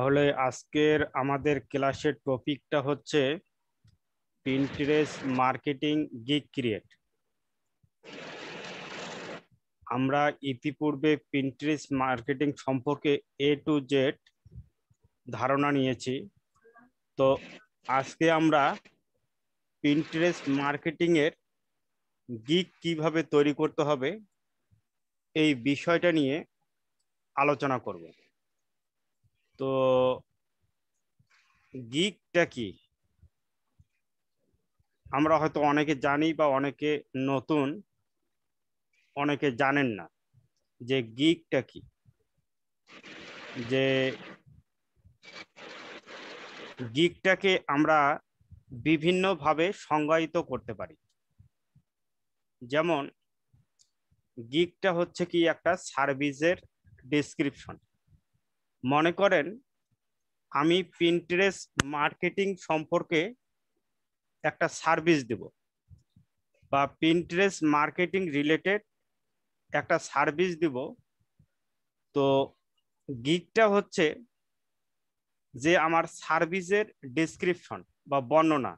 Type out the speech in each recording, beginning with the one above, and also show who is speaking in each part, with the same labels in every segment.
Speaker 1: তাহলে আজকের আমাদের ক্লাসের টপিকটা হচ্ছে পিন্টারেস্ট মার্কেটিং গিগ ক্রিয়েট। আমরা ইতিপূর্বে পিন্টারেস্ট মার্কেটিং সম্পর্কে এ টু জেড ধারণা নিয়েছি। তো আজকে আমরা পিন্টারেস্ট মার্কেটিং এর গিগ কিভাবে তৈরি করতে হবে এই বিষয়টা নিয়ে আলোচনা করব। তো গিগটা কি আমরা হয়তো অনেকে জানি বা অনেকে নতুন, অনেকে জানেন না যে গিগটা কি। যে গিগটাকে আমরা বিভিন্নভাবে সংজ্ঞায়িত করতে পারি। যেমন গিগটা হচ্ছে কি একটা সার্ভিসের ডেসক্রিপশন। মনে করেন আমি পিন্টারেস্ট মার্কেটিং সম্পর্কে একটা সার্ভিস দেব বা পিন্টারেস্ট মার্কেটিং রিলেটেড একটা সার্ভিস দিব। তো গিগটা হচ্ছে যে আমার সার্ভিসের ডেসক্রিপশন বা বর্ণনা,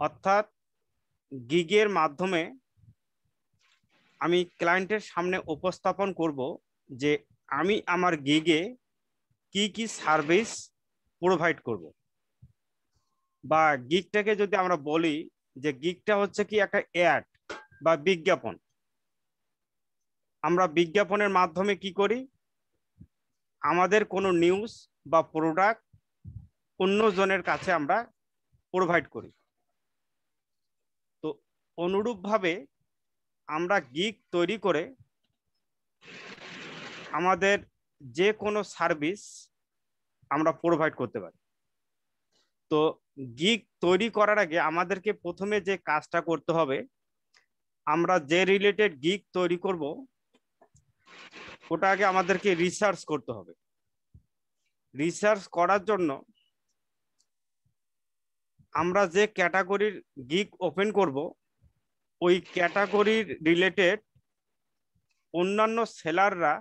Speaker 1: অর্থাৎ গিগের মাধ্যমে আমি ক্লায়েন্টের সামনে উপস্থাপন করব যে আমি আমার গিগে কি কি সার্ভিস প্রোভাইড করব। বা গিগটাকে যদি আমরা বলি যে গিগটা হচ্ছে কি একটা অ্যাড বা বিজ্ঞাপন। আমরা বিজ্ঞাপনের মাধ্যমে কি করি, আমাদের কোনো নিউজ বা প্রোডাক্ট অন্যজনের কাছে আমরা প্রোভাইড করি। তো অনুরূপভাবে আমরা গিগ তৈরি করে আমাদের যে কোনো সার্ভিস আমরা প্রোভাইড করতে পারি। তো গিগ তৈরি করার আগে আমাদেরকে প্রথমে যে কাজটা করতে হবে, আমরা যে রিলেটেড গিগ তৈরি করব ওটা আগে আমাদেরকে রিসার্চ করতে হবে। রিসার্চ করার জন্য আমরা যে ক্যাটাগরির গিগ ওপেন করব ওই ক্যাটাগরির রিলেটেড অন্যান্য সেলাররা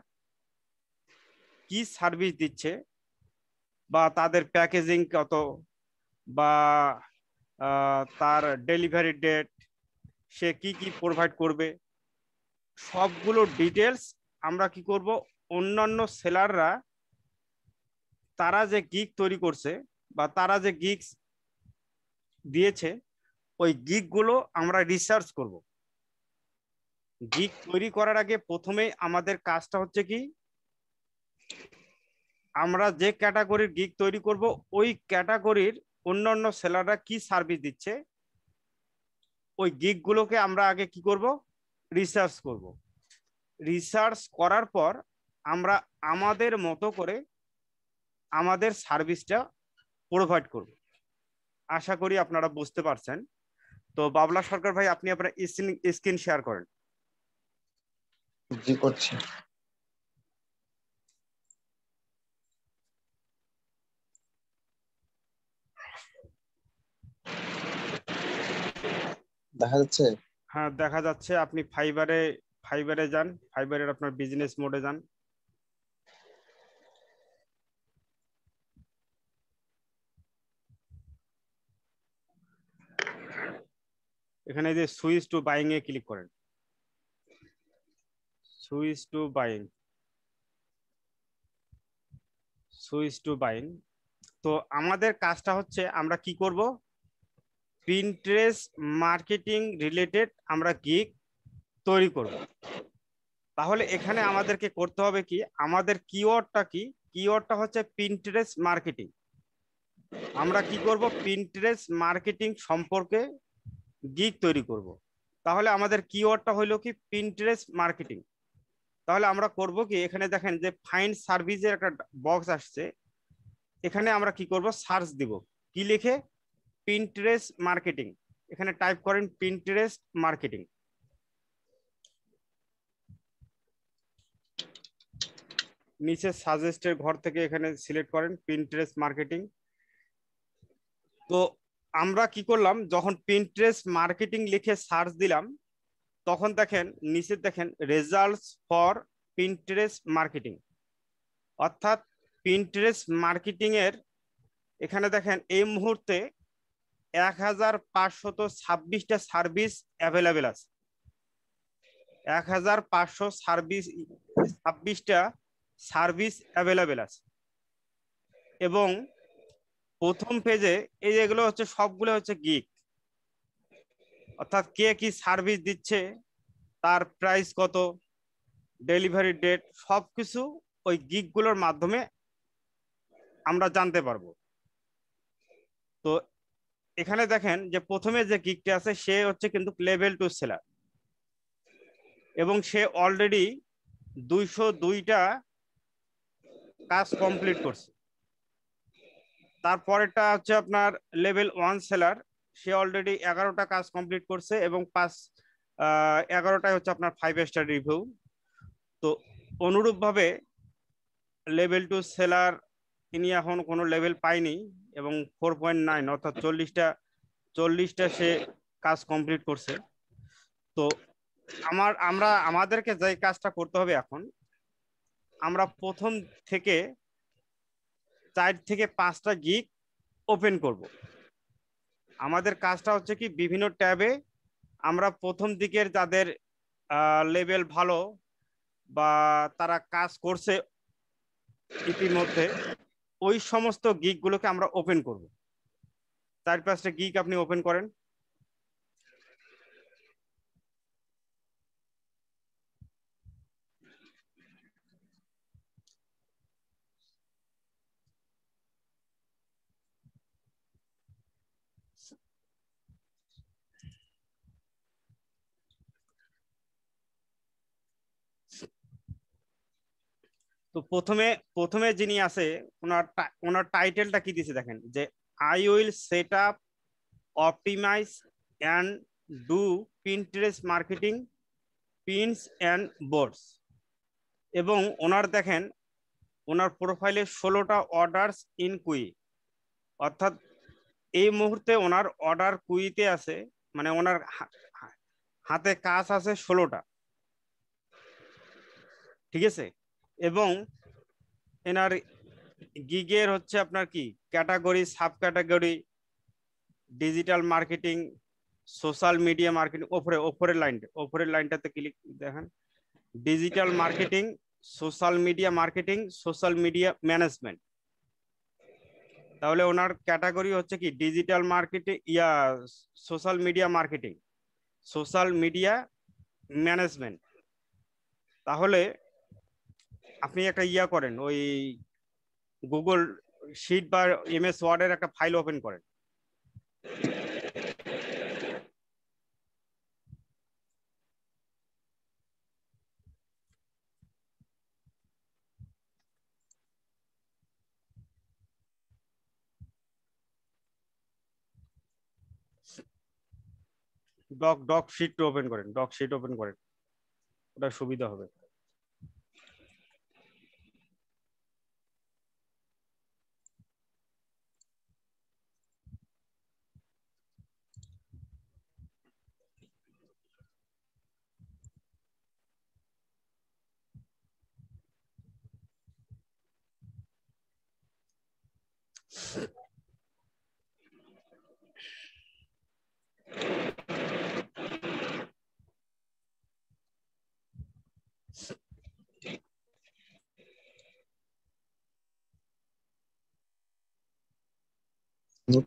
Speaker 1: কি সার্ভিস দিচ্ছে বা তাদের প্যাকেজিং কত বা তার ডেলিভারি ডেট, সে কি কি প্রোভাইড করবে, সবগুলো ডিটেলস আমরা কি করব, অন্যান্য সেলাররা তারা যে গিগ তৈরি করছে বা তারা যে গিগ দিয়েছে ওই গিগগুলো আমরা রিসার্চ করব। গিগ তৈরি করার আগে প্রথমে আমাদের কাজটা হচ্ছে কি, আমরা যে ক্যাটাগরির গিগ তৈরি করব ওই ক্যাটাগরির অন্যান্য সেলাররা কি সার্ভিস দিচ্ছে ওই গিগগুলোকে আমরা আগে কি করব, রিসার্চ করব। রিসার্চ করার পর আমরা আমাদের মতো করে আমাদের সার্ভিসটা প্রোভাইড করব। আশা করি আপনারা বুঝতে পারছেন। তো বাবলা সরকার ভাই, আপনি আপনার স্ক্রিন শেয়ার করেন।
Speaker 2: জি করছি। দেখা যাচ্ছে?
Speaker 1: হ্যাঁ, দেখা যাচ্ছে। আপনি ফাইবারে ফাইবারে যান, ফাইবারের আপনার বিজনেস মোডে যান। এখানে যে সুইচ টু বাইং এ ক্লিক করেন, switch to buying, switch to buying. তো আমাদের কাজটা হচ্ছে আমরা কি করব, পিন্টারেস্ট মার্কেটিং রিলেটেড আমরা গিগ তৈরি করব। তাহলে এখানে আমাদেরকে করতে হবে কি, আমাদের কিওয়ার্ডটা কি, কিওয়ার্ডটা হচ্ছে পিন্টারেস্ট মার্কেটিং। আমরা কি করব, পিন্টারেস্ট মার্কেটিং সম্পর্কে গিগ তৈরি করব। তাহলে আমাদের কিওয়ার্ডটা হলো কি পিন্টারেস্ট মার্কেটিং। তাহলে আমরা করব কি, এখানে দেখেন যে ফাইন্ড সার্ভিসের একটা বক্স আসছে, এখানে আমরা কি করব, সার্চ দিব। কি লিখে, পিন্টারেস্ট মার্কেটিং। এখানে টাইপ করেন পিন্টারেস্ট মার্কেটিং। নিচে সাজেস্টের ঘর থেকে এখানে সিলেক্ট করেন পিন্টারেস্ট মার্কেটিং। তো আমরা কি করলাম, যখন পিন্টারেস্ট মার্কেটিং লিখে সার্চ দিলাম তখন দেখেন নিচে দেখেন রেজাল্টস ফর পিন্টারেস্ট মার্কেটিং। অর্থাৎ পিন্টারেস্ট মার্কেটিং এর এখানে দেখেন এই মুহূর্তে 1526টা সার্ভিস অ্যাভেলেবেল আছে। 1526টা সার্ভিস অ্যাভেলেবেল আছে এবং প্রথম পেজে এই যেগুলো হচ্ছে সবগুলো হচ্ছে গিগ, অর্থাৎ কে কি সার্ভিস দিচ্ছে, তার প্রাইস কত, ডেলিভারি ডেট, সবকিছু ওই গিগগুলোর মাধ্যমে আমরা জানতে পারবো। তো এখানে দেখেন যে প্রথমে যে গিগটা আছে সে হচ্ছে কিন্তু লেভেল 2 সেলার এবং সে অলরেডি 202টা কাজ কমপ্লিট করছে। তারপরেরটা হচ্ছে আপনার লেভেল 1 সেলার, সে অলরেডি 11টা কাজ কমপ্লিট করছে এবং 11টাই হচ্ছে আপনার 5 স্টার রিভিউ। তো অনুরূপভাবে লেভেল 2 সেলার তিনি এখন কোনো লেভেল পায়নি এবং 4.9 অর্থাৎ 40টা সে কাজ কমপ্লিট করছে। তো আমাদেরকে যে কাজটা করতে হবে এখন, আমরা প্রথম থেকে 4 থেকে 5টা গিগ ওপেন করব। আমাদের কাজটা হচ্ছে কি বিভিন্ন ট্যাবে আমরা প্রথম দিকের যাদের লেভেল ভালো বা তারা কাজ করছে ইতিমধ্যে, ওই সমস্ত গিগগুলোকে আমরা ওপেন করব। 4-5টা গিগ আপনি ওপেন করেন। তো প্রথমে প্রথমে যিনি আছে ওনার টাইটেলটা কি দিছে দেখেন, যে I will set up, optimize and do Pinterest marketing pins and boards. এবং ওনার দেখেন ওনার প্রোফাইলে 16টা অর্ডারস ইন কুই, অর্থাৎ এই মুহূর্তে ওনার অর্ডার কুইতে আছে, মানে ওনার হাতে কাজ আছে 16টা, ঠিক আছে। এবং এনার গিগের হচ্ছে আপনার কি category, sub category, digital marketing, social media marketing, ওপরের লাইনটাতে ক্লিক দেখেন, digital marketing, social media marketing, social media management. তাহলে ওনার ক্যাটাগরি হচ্ছে কি digital marketing, social media marketing, social media management. তাহলে আপনি একটা করেন, ওই গুগল শিট বা এমএস ওয়ার্ডের একটা ফাইল ওপেন করেন। ডক শিট ওপেন করেন, ডক শিট ওপেন করেন, ওটা সুবিধা হবে।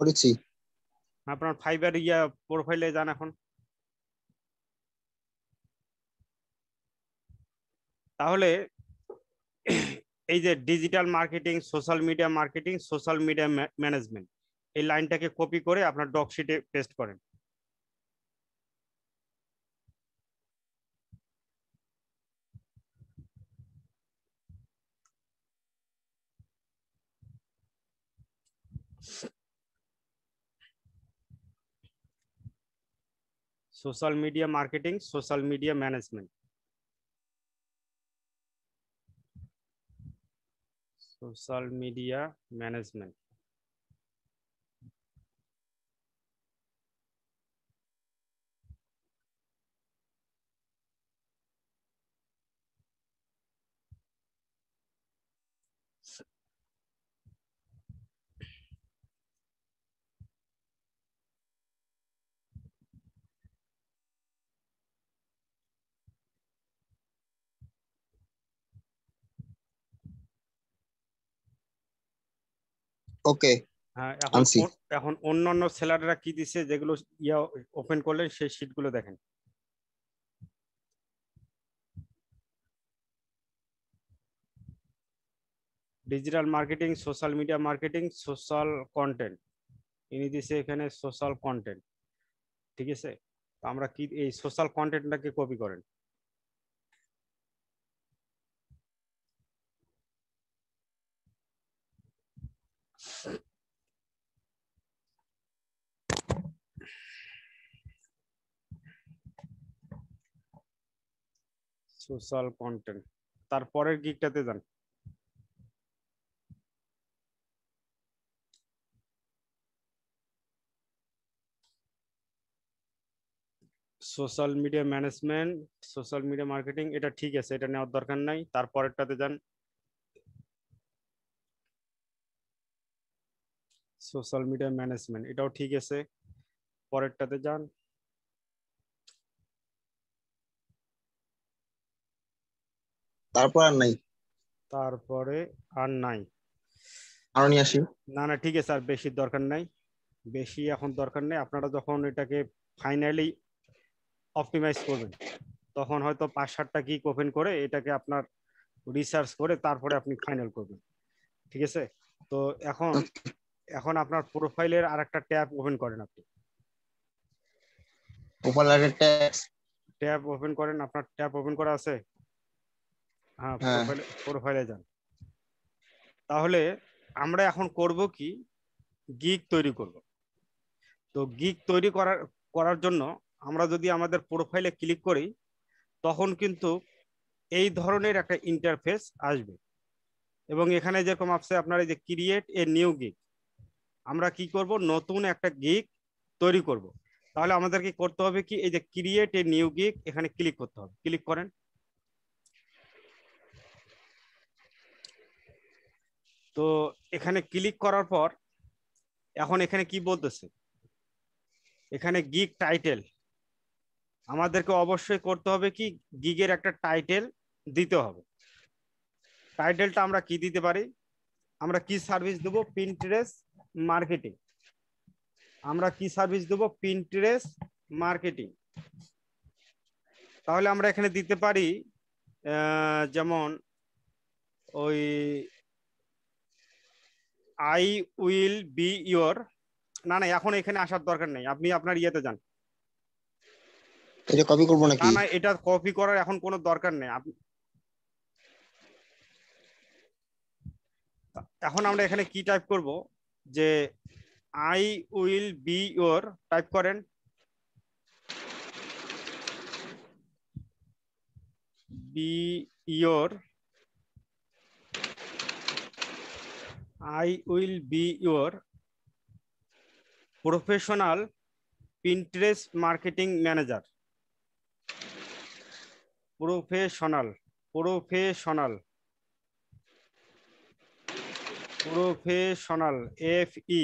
Speaker 2: করেছি।
Speaker 1: আপনার ফাইবার প্রোফাইলে যান এখন। তাহলে এই যে digital marketing, social media marketing, social media management, এই লাইনটাকে কপি করে আপনার ডক শিটে পেস্ট করেন। Social media marketing, social media management, social media management.
Speaker 2: Okay,
Speaker 1: হ্যাঁ, এখন
Speaker 2: আনছি।
Speaker 1: এখন অন্যান্য সেলাররা কি দিছে, যেগুলো ইয়া ওপেন করলেন সেই শিটগুলো দেখেন। Digital marketing, social media marketing, social content, ইনি দিছে এখানে সোশ্যাল কন্টেন্ট। ঠিক আছে, তো আমরা কি এই সোশ্যাল কন্টেন্টটাকে কপি করেন। সোশ্যাল কন্টেন্ট, তারপরের গিকটাতে যান। Social media management, social media marketing, এটা ঠিক আছে, এটা নেওয়ার দরকার নাই। তারপরেরটাতে যান, সোশ্যাল মিডিয়া ম্যানেজমেন্ট, এটাও ঠিক আছে। পরেরটাতে যান,
Speaker 2: তারপর আর নাই,
Speaker 1: তারপরে আর নাই।
Speaker 2: আরো নিয়ে আসি।
Speaker 1: না না, ঠিক আছে, আর বেশি দরকার নাই, বেশি এখন দরকার নেই। আপনারা যখন এটাকে ফাইনালি অপটিমাইজ করবেন, তখন হয়তো 5-7টা গিক ওপেন করে এটাকে আপনার রিসার্চ করে তারপরে আপনি ফাইনাল করবেন। ঠিক আছে, তো এখন এখন আপনার প্রোফাইলের আর একটা ট্যাব ওপেন করেন। আপনি
Speaker 2: উপলারের ট্যাক্স।
Speaker 1: ট্যাব ওপেন করেন, আপনার ট্যাব ওপেন করা আছে? হ্যাঁ,
Speaker 2: হ্যাঁ,
Speaker 1: প্রোফাইলে যান। তাহলে আমরা এখন করব কি, গিগ তৈরি করব। তো গিগ তৈরি করার করার জন্য আমরা যদি আমাদের প্রোফাইলে ক্লিক করি, তখন কিন্তু এই ধরনের একটা ইন্টারফেস আসবে। এবং এখানে যেরকম আছে আপনার এই যে ক্রিয়েট এ নিউ গিগ, আমরা কি করব, নতুন একটা গিগ তৈরি করব। তাহলে আমাদের কি করতে হবে, কি এই যে ক্রিয়েট এ নিউ গিগ, এখানে ক্লিক করতে হবে। ক্লিক করেন। তো এখানে ক্লিক করার পর এখন এখানে কি বলতেছে, এখানে গিগ টাইটেল, আমাদেরকে অবশ্যই করতে হবে কি, গিগের একটা টাইটেল দিতে হবে। টাইটেলটা আমরা কি দিতে পারি, আমরা কি সার্ভিস দেবো, পিন্টারেস্ট মার্কেটিং। আমরা কি সার্ভিস দেবো, পিন্টারেস্ট মার্কেটিং। তাহলে আমরা এখানে দিতে পারি যেমন ওই আই উইল বি ইয়োর, না না, এখন এখানে আসার দরকার নেই, আপনি আপনার ইয়েতে যান।
Speaker 2: এটা কপি করবো
Speaker 1: না
Speaker 2: নাকি?
Speaker 1: না, এটা কপি করার এখন কোনো দরকার নেই। এখন আমরা এখানে কি টাইপ করব, যে I will be your, type করেন be your, I will be your professional Pinterest marketing manager. Professional, professional, professional, F E,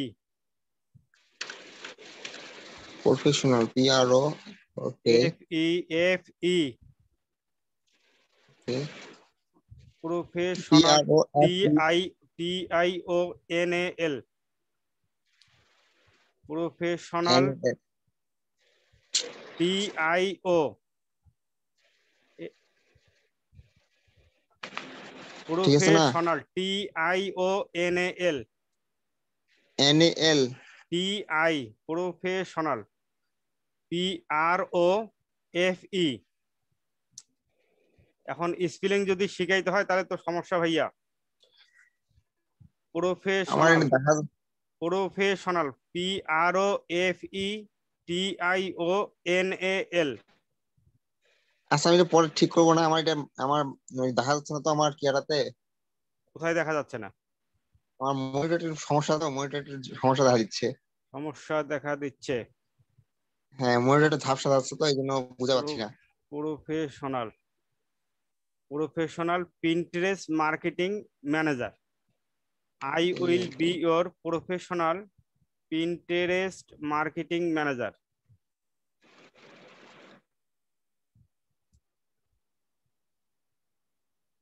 Speaker 2: professional, PRO। Okay.
Speaker 1: F E, F E, professional,
Speaker 2: PRO
Speaker 1: T I, T I O N A L, professional, T I O,
Speaker 2: ঠিক আছে না?
Speaker 1: Professional, T I O N A L,
Speaker 2: NAL।
Speaker 1: T I, professional, P R O F E. এখন spelling যদি শিখাইতে হয় তাহলে তো সমস্যা ভাইয়া।
Speaker 2: আমার
Speaker 1: প্রফেশনাল,
Speaker 2: এটা দেখা
Speaker 1: professional, P R O F E, T I O N A L.
Speaker 2: আচ্ছা, আমি এটা পরে ঠিক করবো না? আমার এটা আমার ওই দেখা যাচ্ছে না তো আমার চেহারাতে।
Speaker 1: কোথায় দেখা যাচ্ছে না?
Speaker 2: আমার মনিটরের সমস্যা, তো মনিটরের সমস্যা দেখা দিচ্ছে।
Speaker 1: সমস্যা দেখা দিচ্ছে।
Speaker 2: হ্যাঁ, মনিটরে ঝাপসা যাচ্ছে, তো এই জন্য বুঝতে পারছি না।
Speaker 1: Professional, professional Pinterest marketing manager. I will be your professional Pinterest marketing manager.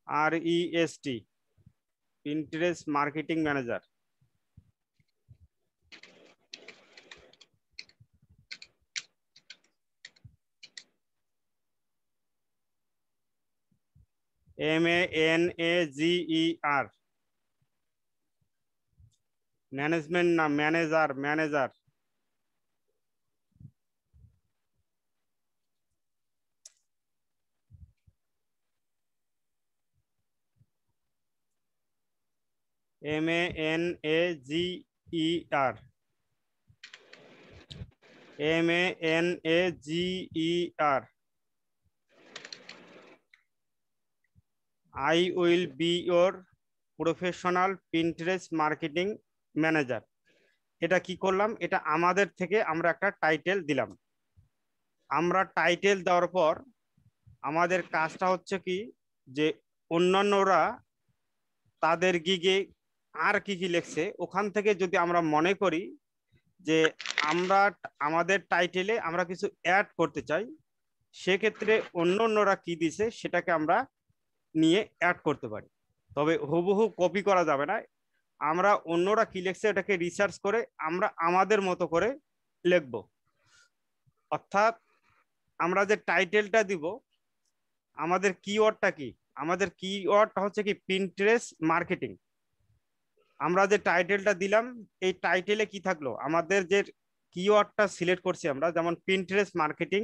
Speaker 1: R E S T, Pinterest marketing manager. MANAGER, management না manager, manager. MANAGER, MANAGER, I will be your professional Pinterest marketing manager. এটা কি করলাম, এটা আমাদের থেকে আমরা একটা title দিলাম। আমরা টাইটেল দেওয়ার পর আমাদের কাজটা হচ্ছে কি, যে অন্যান্যরা তাদের গিগে আর কি কি লিখছে ওখান থেকে যদি আমরা মনে করি যে আমরা আমাদের টাইটেলে আমরা কিছু অ্যাড করতে চাই, সেক্ষেত্রে অন্যান্যরা কি দিছে সেটাকে আমরা নিয়ে অ্যাড করতে পারি। তবে হুবহু কপি করা যাবে না, আমরা অন্যরা কি লিখছে এটাকে রিসার্চ করে আমরা আমাদের মতো করে লিখব। অর্থাৎ আমরা যে টাইটেলটা দিব, আমাদের কিওয়ার্ডটা কি, আমাদের কিওয়ার্ডটা হচ্ছে কি পিন্টারেস্ট মার্কেটিং। আমরা যে টাইটেলটা দিলাম এই টাইটেলে কি থাকলো, আমাদের যে কিওয়ার্ডটা সিলেক্ট করছি আমরা, যেমন পিন্টারেস্ট মার্কেটিং,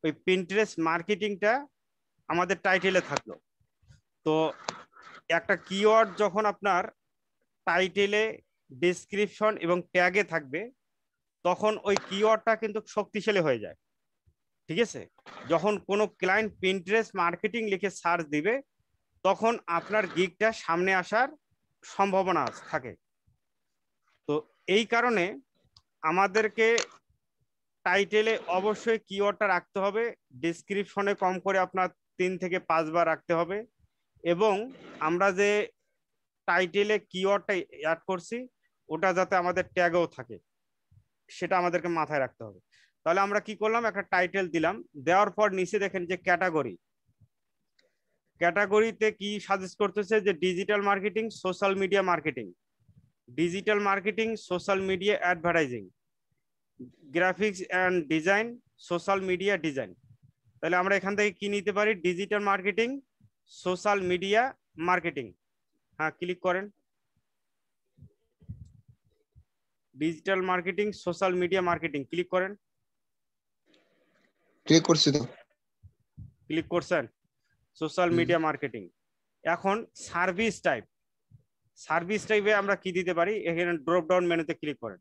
Speaker 1: ওই পিন্টারেস্ট মার্কেটিংটা আমাদের টাইটেলে থাকলো। তো একটা কিওয়ার্ড যখন আপনার টাইটেলে, ডেসক্রিপশন এবং ট্যাগে থাকবে, তখন ওই কিওয়ার্ডটা কিন্তু শক্তিশালী হয়ে যায়। ঠিক আছে, যখন কোনো ক্লায়েন্ট পিন্টারেস্ট মার্কেটিং লিখে সার্চ দিবে, তখন আপনার গিগটা সামনে আসার সম্ভাবনা থাকে। তো এই কারণে আমাদেরকে টাইটেলে অবশ্যই কিওয়ার্ডটা রাখতে হবে, ডেসক্রিপশনে কম করে আপনার 3 থেকে 5 বার রাখতে হবে, এবং আমরা যে টাইটেলে কিওয়ার্ডটা অ্যাড করছি ওটা যাতে আমাদের ট্যাগেও থাকে সেটা আমাদেরকে মাথায় রাখতে হবে। তাহলে আমরা কি করলাম, একটা টাইটেল দিলাম, দেওয়ার পর নিচে দেখেন যে ক্যাটাগরি, ক্যাটাগরিতে কি সাজেস্ট করতেছে যে digital marketing, social media marketing, digital marketing, social media advertising, graphics and design, social media design. তাহলে আমরা এখান থেকে কি নিতে পারি, digital marketing, social media marketing. হ্যাঁ, ক্লিক করেন, digital marketing, social media marketing click করেন।
Speaker 2: ক্লিক করছি তো।
Speaker 1: ক্লিক করছেন, সোশ্যাল মিডিয়া মার্কেটিং। এখন সার্ভিস টাইপ, সার্ভিস টাইপে আমরা কি দিতে পারি, এখানে ড্রপ ডাউন মেনুতে ক্লিক করেন।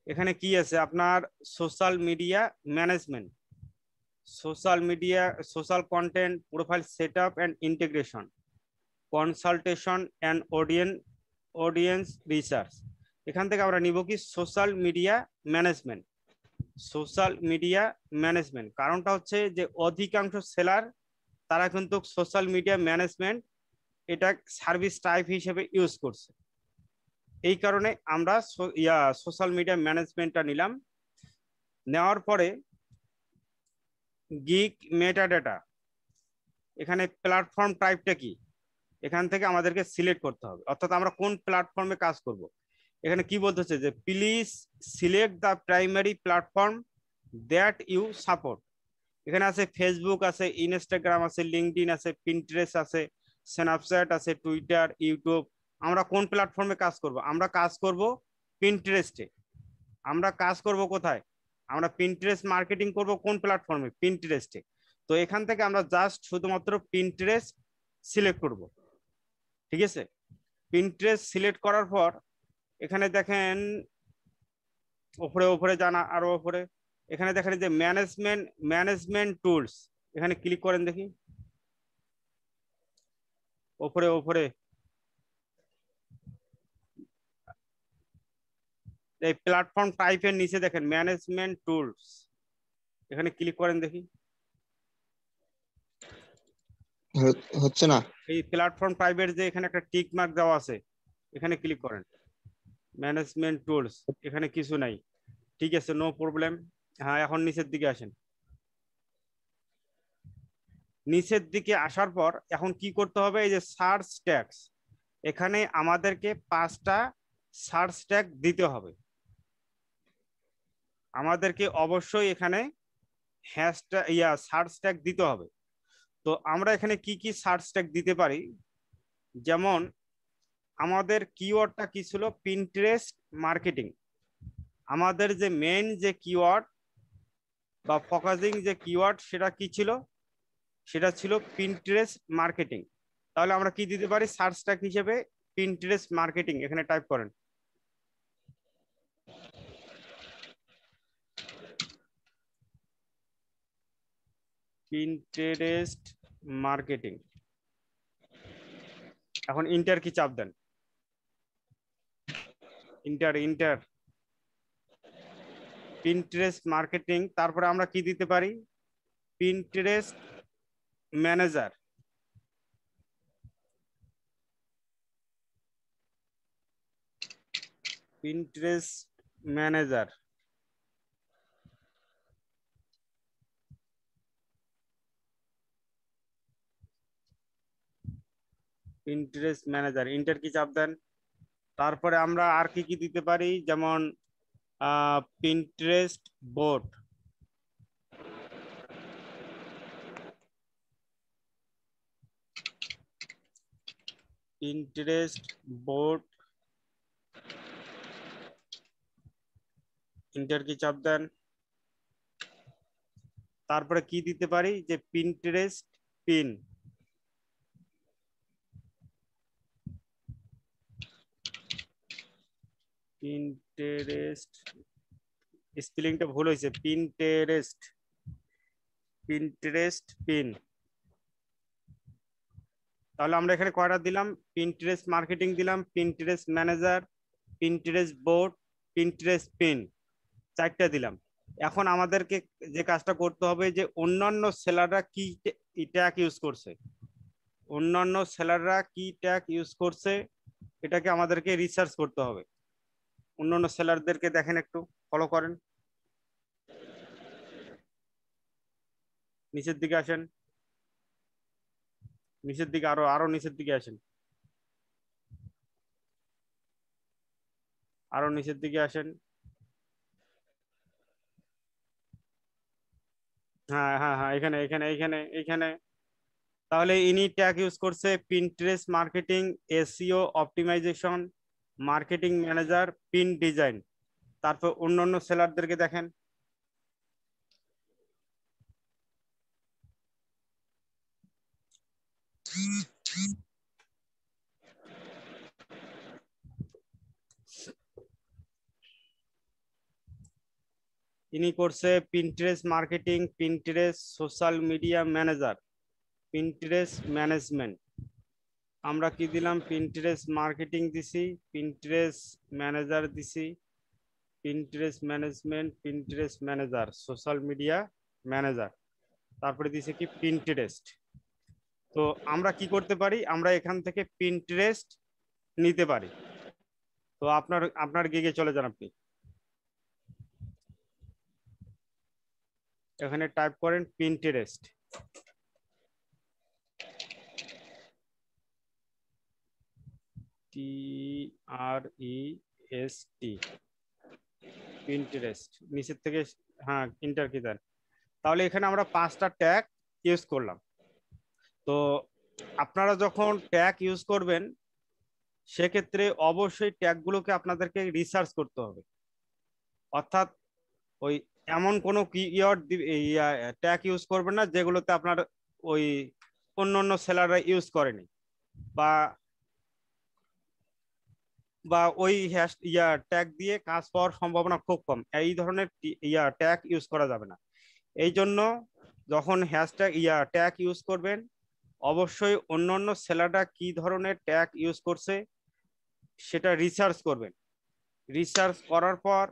Speaker 1: এখানে কি আছে আপনার, social media management, social media, social content, profile setup and integration, consultation and audience research. এখান থেকে আমরা নিব কি social media management, social media management. কারণটা হচ্ছে যে অধিকাংশ সেলার তারা কিন্তু সোশ্যাল মিডিয়া ম্যানেজমেন্ট এটা সার্ভিস টাইপ হিসেবে ইউজ করছে, এই কারণে আমরা সোশ্যাল মিডিয়া ম্যানেজমেন্টটা নিলাম। নেওয়ার পরে গিগ মেটাডাটা, এখানে প্ল্যাটফর্ম টাইপটা কি, এখান থেকে আমাদেরকে সিলেক্ট করতে হবে, অর্থাৎ আমরা কোন প্ল্যাটফর্মে কাজ করব। এখানে কি বলতেছে যে please select the primary platform that you support. এখানে আছে ফেসবুক আছে, ইনস্টাগ্রাম আছে, লিঙ্কডইন আছে, পিন্টারেস্ট আছে, স্ন্যাপচ্যাট আছে, টুইটার, ইউটিউব। আমরা কোন প্ল্যাটফর্মে কাজ করব, আমরা কাজ করব পিন্টারেস্টে। আমরা কাজ করব কোথায়, আমরা পিন্টারেস্ট মার্কেটিং করব কোন প্ল্যাটফর্মে, পিন্টারেস্টে। তো এখান থেকে আমরা জাস্ট শুধুমাত্র পিন্টারেস্ট সিলেক্ট করব। ঠিক আছে, পিন্টারেস্ট সিলেক্ট করার পর এখানে দেখেন উপরে উপরে জানা আরো উপরে, এখানে দেখেন যে ম্যানেজমেন্ট টুলস, এখানে ক্লিক করেন দেখি, উপরে উপরে এই প্ল্যাটফর্ম টাইপের নিচে দেখেন ম্যানেজমেন্ট টুলস, এখানে ক্লিক করেন দেখি।
Speaker 2: হচ্ছে না,
Speaker 1: এই প্ল্যাটফর্ম টাইপের যে এখানে একটা টিক মার্ক দেওয়া আছে, এখানে ক্লিক করেন, ম্যানেজমেন্ট টুলস, এখানে কিছু নাই। ঠিক আছে, নো প্রবলেম। হ্যাঁ, এখন নিচের দিকে আসেন। নিচের দিকে আসার পর এখন কি করতে হবে, এই যে সার্চ ট্যাগস, এখানে আমাদেরকে 5টা সার্চ ট্যাগ দিতে হবে। আমাদেরকে অবশ্যই এখানে হ্যাশট্যাগ সার্চ ট্যাগ দিতে হবে। তো আমরা এখানে কি কি সার্চ ট্যাগ দিতে পারি, যেমন আমাদের কিওয়ার্ডটা কি ছিল, পিন্টারেস্ট মার্কেটিং। আমাদের যে মেইন যে কিওয়ার্ড বা ফোকাসিং যে কিওয়ার্ড সেটা কি ছিল, সেটা ছিল পিন্টারেস্ট মার্কেটিং। তাহলে আমরা কি দিতে পারি সার্চ ট্যাগ হিসেবে, পিন্টারেস্ট মার্কেটিং এখানে টাইপ করেন। পিন্টারেস্ট মার্কেটিং, এখন ইন্টার কি চাপ দেন, ইন্টার ইন্টার, পিন্টারেস্ট মার্কেটিং। তারপরে আমরা কি দিতে পারি, Pinterest manager. Pinterest manager, Pinterest manager, inter কি চাপ দেন। তারপরে আমরা আর কি কি দিতে পারি, যেমন Pinterest board, Pinterest board, inter কি চাপ দেন। তারপরে কি দিতে পারি, যে পিন্টারেস্ট পিন, পিন্টারেস্ট, স্পেলিংটা ভুল হয়েছে, পিন্টারেস্ট, পিন্টারেস্ট পিন। তাহলে আমরা এখানে কয়টা দিলাম, পিন্টারেস্ট মার্কেটিং দিলাম, Pinterest manager, Pinterest board, Pinterest pin, চারটা দিলাম। এখন আমাদেরকে যে কাজটা করতে হবে, যে অন্যান্য সেলাররা কি ট্যাগ ইউজ করছে, অন্যান্য সেলাররা কি ট্যাগ ইউজ করছে এটাকে আমাদেরকে রিসার্চ করতে হবে। অন্যান্য সেলারদেরকে দেখেন, একটু ফলো করেন, নিচের দিকে আসেন, নিচের দিকে, আরো আরো নিচের দিকে আসেন, আরো নিচের দিকে আসেন। হ্যাঁ হ্যাঁ হ্যাঁ, এখানে এখানে এখানে এখানে। তাহলে ইনি ট্যাগ ইউজ করছে Pinterest marketing, SEO optimization, marketing manager, pin design. তারপর অন্যান্য সেলারদেরকে দেখেন, ইনি করছে Pinterest marketing, Pinterest social media manager, Pinterest management. আমরা কি দিলাম, পিন্টারেস্ট মার্কেটিং দিছি, পিন্টারেস্ট ম্যানেজার দিছি, Pinterest management, Pinterest manager, social media manager, তারপরে দিছে কি পিন্টারেস্ট। তো আমরা কি করতে পারি, আমরা এখান থেকে পিন্টারেস্ট নিতে পারি। তো আপনার আপনার গিগে চলে যান, আপনি এখানে টাইপ করেন পিন্টারেস্ট, TREST, পিন্টারেস্ট, নিচের থেকে, হ্যাঁ ইন্টার কি দেন। তাহলে এখানে আমরা 5টা ট্যাগ ইউজ করলাম। তো আপনারা যখন ট্যাগ ইউজ করবেন, সেক্ষেত্রে অবশ্যই ট্যাগগুলোকে আপনাদেরকে রিসার্চ করতে হবে। অর্থাৎ ওই এমন কোনো কিওয়ার্ড ট্যাগ ইউজ করবেন না যেগুলোতে আপনার ওই অন্য অন্য সেলাররা ইউজ করেনি, বা বা ওই ট্যাগ দিয়ে কাজ পাওয়ার সম্ভাবনা খুব কম, এই ধরনের ট্যাগ ইউজ করা যাবে না। এই জন্য যখন ট্যাগ ইউজ করবেন, অবশ্যই অন্যান্য সেলাররা কি ধরনের ট্যাগ ইউজ করছে সেটা রিসার্চ করবেন। রিসার্চ করার পর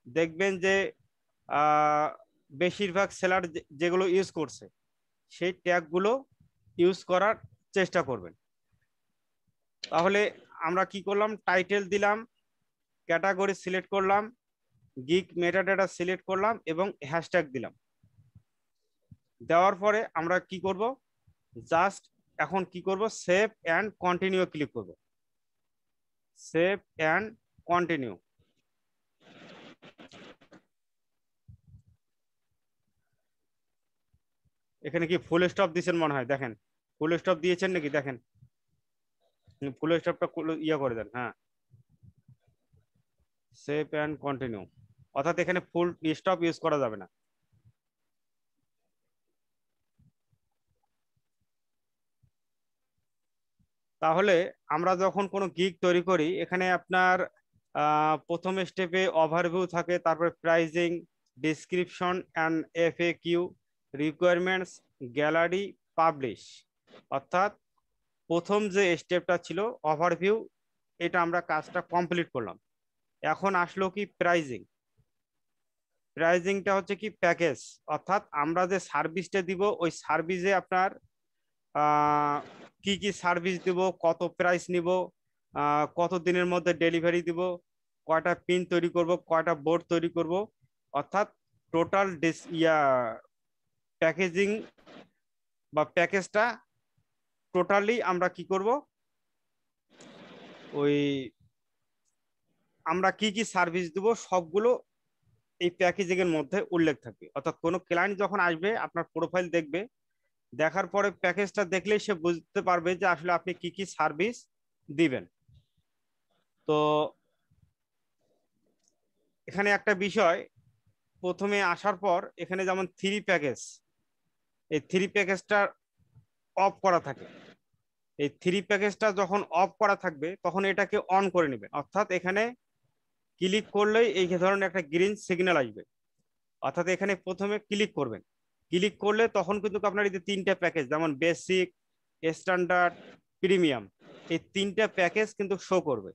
Speaker 1: দেখবেন যে বেশিরভাগ সেলার যেগুলো ইউজ করছে সেই ট্যাগগুলো ইউজ করার চেষ্টা করবেন। তাহলে আমরা কি করলাম, টাইটেল দিলাম, ক্যাটাগরি সিলেক্ট করলাম, গিগ মেটাডাটা সিলেক্ট করলাম এবং হ্যাশট্যাগ দিলাম। দেওয়ার পরে আমরা কি করব, জাস্ট এখন কি করব, সেভ অ্যান্ড কন্টিনিউ ক্লিক করব, সেভ অ্যান্ড কন্টিনিউ। এখানে কি ফুল স্টপ দিয়েছেন মনে হয়, দেখেন ফুল স্টপ দিয়েছেন নাকি, দেখেন ফুল স্টপটা ইয়ে করে দেন, হ্যাঁ সেভ অ্যান্ড কন্টিনিউ, অর্থাৎ এখানে ফুল স্টপ ইউজ করা যাবে না। তাহলে আমরা যখন কোনো গিগ তৈরি করি, এখানে আপনার প্রথম স্টেপে ওভারভিউ থাকে, তারপরে pricing, description and FAQ, requirements, gallery, publish. অর্থাৎ প্রথম যে স্টেপটা ছিল ওভারভিউ, এটা আমরা কাজটা কমপ্লিট করলাম। এখন আসলো কি প্রাইজিং। প্রাইজিংটা হচ্ছে কি প্যাকেজ, অর্থাৎ আমরা যে সার্ভিসটা দিব ওই সার্ভিসে আপনার কি কি সার্ভিস দিব, কত প্রাইস নিব, কত দিনের মধ্যে ডেলিভারি দিব, কয়টা পিন তৈরি করব, কয়টা বোর্ড তৈরি করব, অর্থাৎ টোটাল প্যাকেজিং বা প্যাকেজটা টোটালি আমরা কি করব, ওই আমরা কি কি সার্ভিস দিব সবগুলো এই প্যাকেজিং এর মধ্যে উল্লেখ থাকবে। অর্থাৎ কোনো ক্লায়েন্ট যখন আসবে আপনার প্রোফাইল দেখবে, দেখার পরে প্যাকেজটা দেখলেই সে বুঝতে পারবে যে আসলে আপনি কি কি সার্ভিস দিবেন। তো এখানে একটা বিষয়, প্রথমে আসার পর এখানে যেমন থ্রি প্যাকেজ, এই থ্রি প্যাকেজটা অফ করা থাকে। এই থ্রি প্যাকেজটা যখন অফ করা থাকবে তখন এটাকে অন করে নেবেন, অর্থাৎ এখানে ক্লিক করলেই এই ধরনের একটা গ্রিন সিগন্যাল আসবে। অর্থাৎ এখানে প্রথমে ক্লিক করবেন, ক্লিক করলে তখন কিন্তু আপনার এই যে তিনটা প্যাকেজ যেমন বেসিক, স্ট্যান্ডার্ড, প্রিমিয়াম, এই তিনটা প্যাকেজ কিন্তু শো করবে।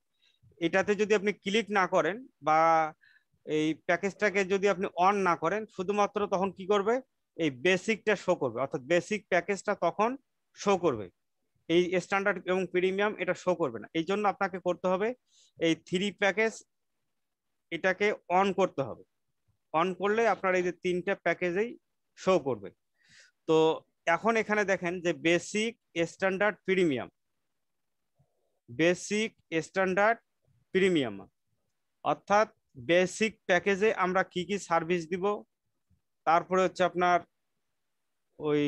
Speaker 1: এটাতে যদি আপনি ক্লিক না করেন বা এই প্যাকেজটাকে যদি আপনি অন না করেন, শুধুমাত্র তখন কি করবে, এই বেসিকটা শো করবে, অর্থাৎ বেসিক প্যাকেজটা তখন শো করবে, এই স্ট্যান্ডার্ড এবং প্রিমিয়াম এটা শো করবে না। এই জন্য আপনাকে করতে হবে এই থ্রি প্যাকেজ, এটাকে অন করতে হবে। অন করলে আপনার এই যে তিনটা প্যাকেজেই শো করবে। তো এখন এখানে দেখেন যে basic, standard, premium, basic, standard, premium, অর্থাৎ বেসিক প্যাকেজে আমরা কি কি সার্ভিস দিব, তারপরে হচ্ছে আপনার ওই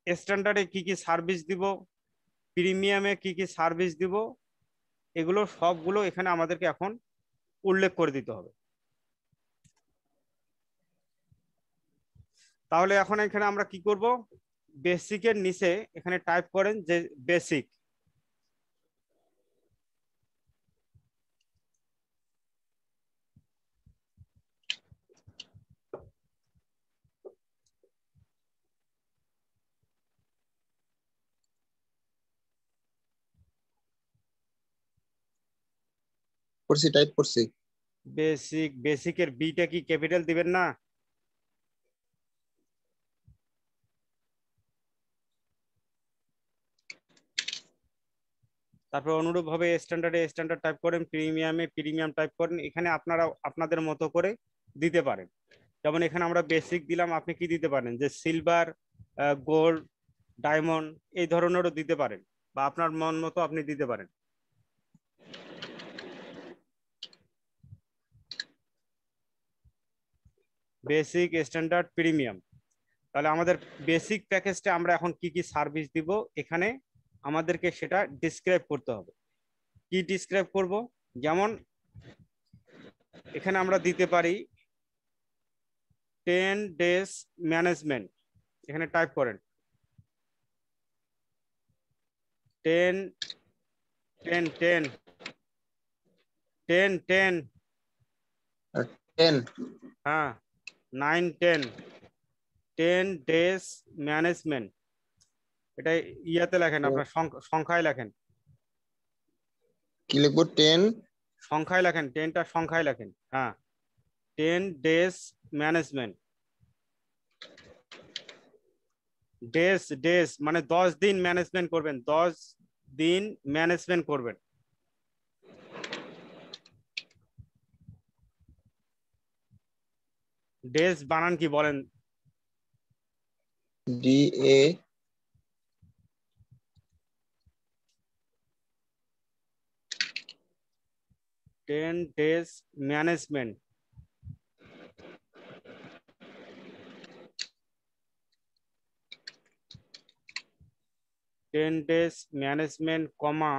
Speaker 1: স্ট্যান্ডার্ডে কি কি সার্ভিস দিব, প্রিমিয়ামে কি কি সার্ভিস দিব, এগুলো সবগুলো এখানে আমাদেরকে এখন উল্লেখ করে দিতে হবে। তাহলে এখন এখানে আমরা কি করব, বেসিকের নিচে এখানে টাইপ করেন যে বেসিক,
Speaker 2: করছি, টাইপ করছি।
Speaker 1: বেসিক, বেসিকের বিটা কি ক্যাপিটাল দিবেন না, তারপর অনুরূপ ভাবে স্ট্যান্ডার্ডে স্ট্যান্ডার্ড টাইপ করেন, প্রিমিয়ামে প্রিমিয়াম টাইপ করেন। এখানে আপনারা আপনাদের মতো করে দিতে পারেন। যেমন এখানে আমরা বেসিক দিলাম, আপনি কি দিতে পারেন যে সিলভার, গোল্ড, ডায়মন্ড, এই ধরনেরও দিতে পারেন, বা আপনার মন মতো আপনি দিতে পারেন। Basic, standard, premium. তাহলে আমাদের বেসিক প্যাকেজটা আমরা এখন কি কি সার্ভিস দিব, এখানে আমাদেরকে সেটা ডিসক্রাইব করতে হবে। কি ডিসক্রাইব করব, যেমন এখানে আমরা দিতে পারি 10 ডেজ ম্যানেজমেন্ট, এখানে টাইপ করেন 10 10 10 10 10,
Speaker 2: 10,
Speaker 1: হ্যাঁ 9 10, 10 ডেজ ম্যানেজমেন্ট। এটা ইয়াতে লেখেন, আপনার সংখ্যায় লেখেন,
Speaker 2: কি লিখবো? 10,
Speaker 1: সংখ্যায় লেখেন, 10টা সংখ্যায় লেখেন, হ্যাঁ 10 ডেজ ম্যানেজমেন্ট। ডেজ, ডেজ মানে 10 দিন ম্যানেজমেন্ট করবেন, 10 দিন ম্যানেজমেন্ট করবেন। ডেজ বানান কি বলেন,
Speaker 2: DA,
Speaker 1: 10 days management. 10 days management comma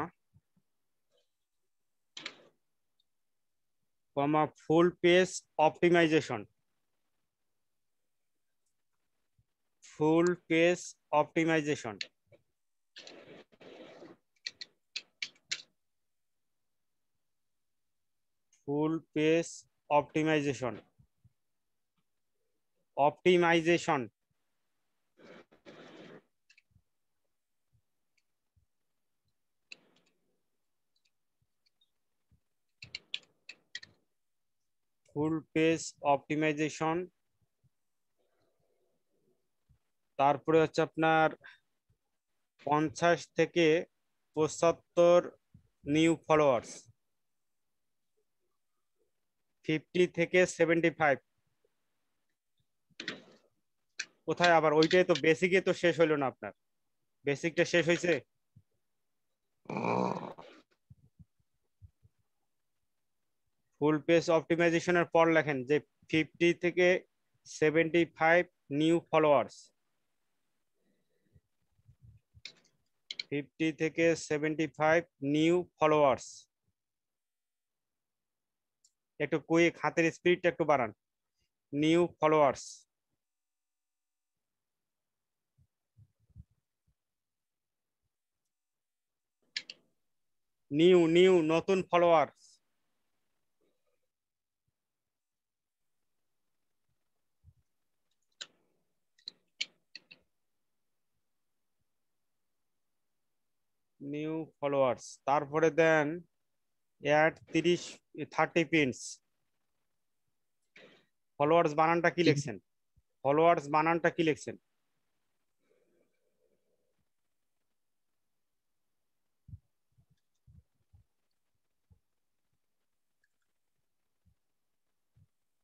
Speaker 1: full page optimization, full page optimization, full page optimization, optimization, full page optimization। তারপরে হচ্ছে আপনার 50 থেকে 75 নিউ ফলোয়ার্স, 50 থেকে 75। কোথায় আবার ওইটাই তো বেসিকে তো শেষ হইলো না আপনার, বেসিকটা শেষ হয়েছে। ফুল পেজ অপটিমাইজেশনের পর লেখেন যে 50 থেকে 75 নিউ ফলোয়ার্স, 50 থেকে 75 নিউ ফলোয়ার্স। একটু কুইক, হাতের স্পিডটা একটু বাড়ান। নিউ ফলোয়ার্স, নিউ নিউ নতুন ফলোয়ার্স। নিউ ফলোয়ার্স, তারপরে দেন অ্যাড 30 পিনস। ফলোয়ার্স বানানটা কি লিখছেন? ফলোয়ার্স বানানটা কি লিখছেন?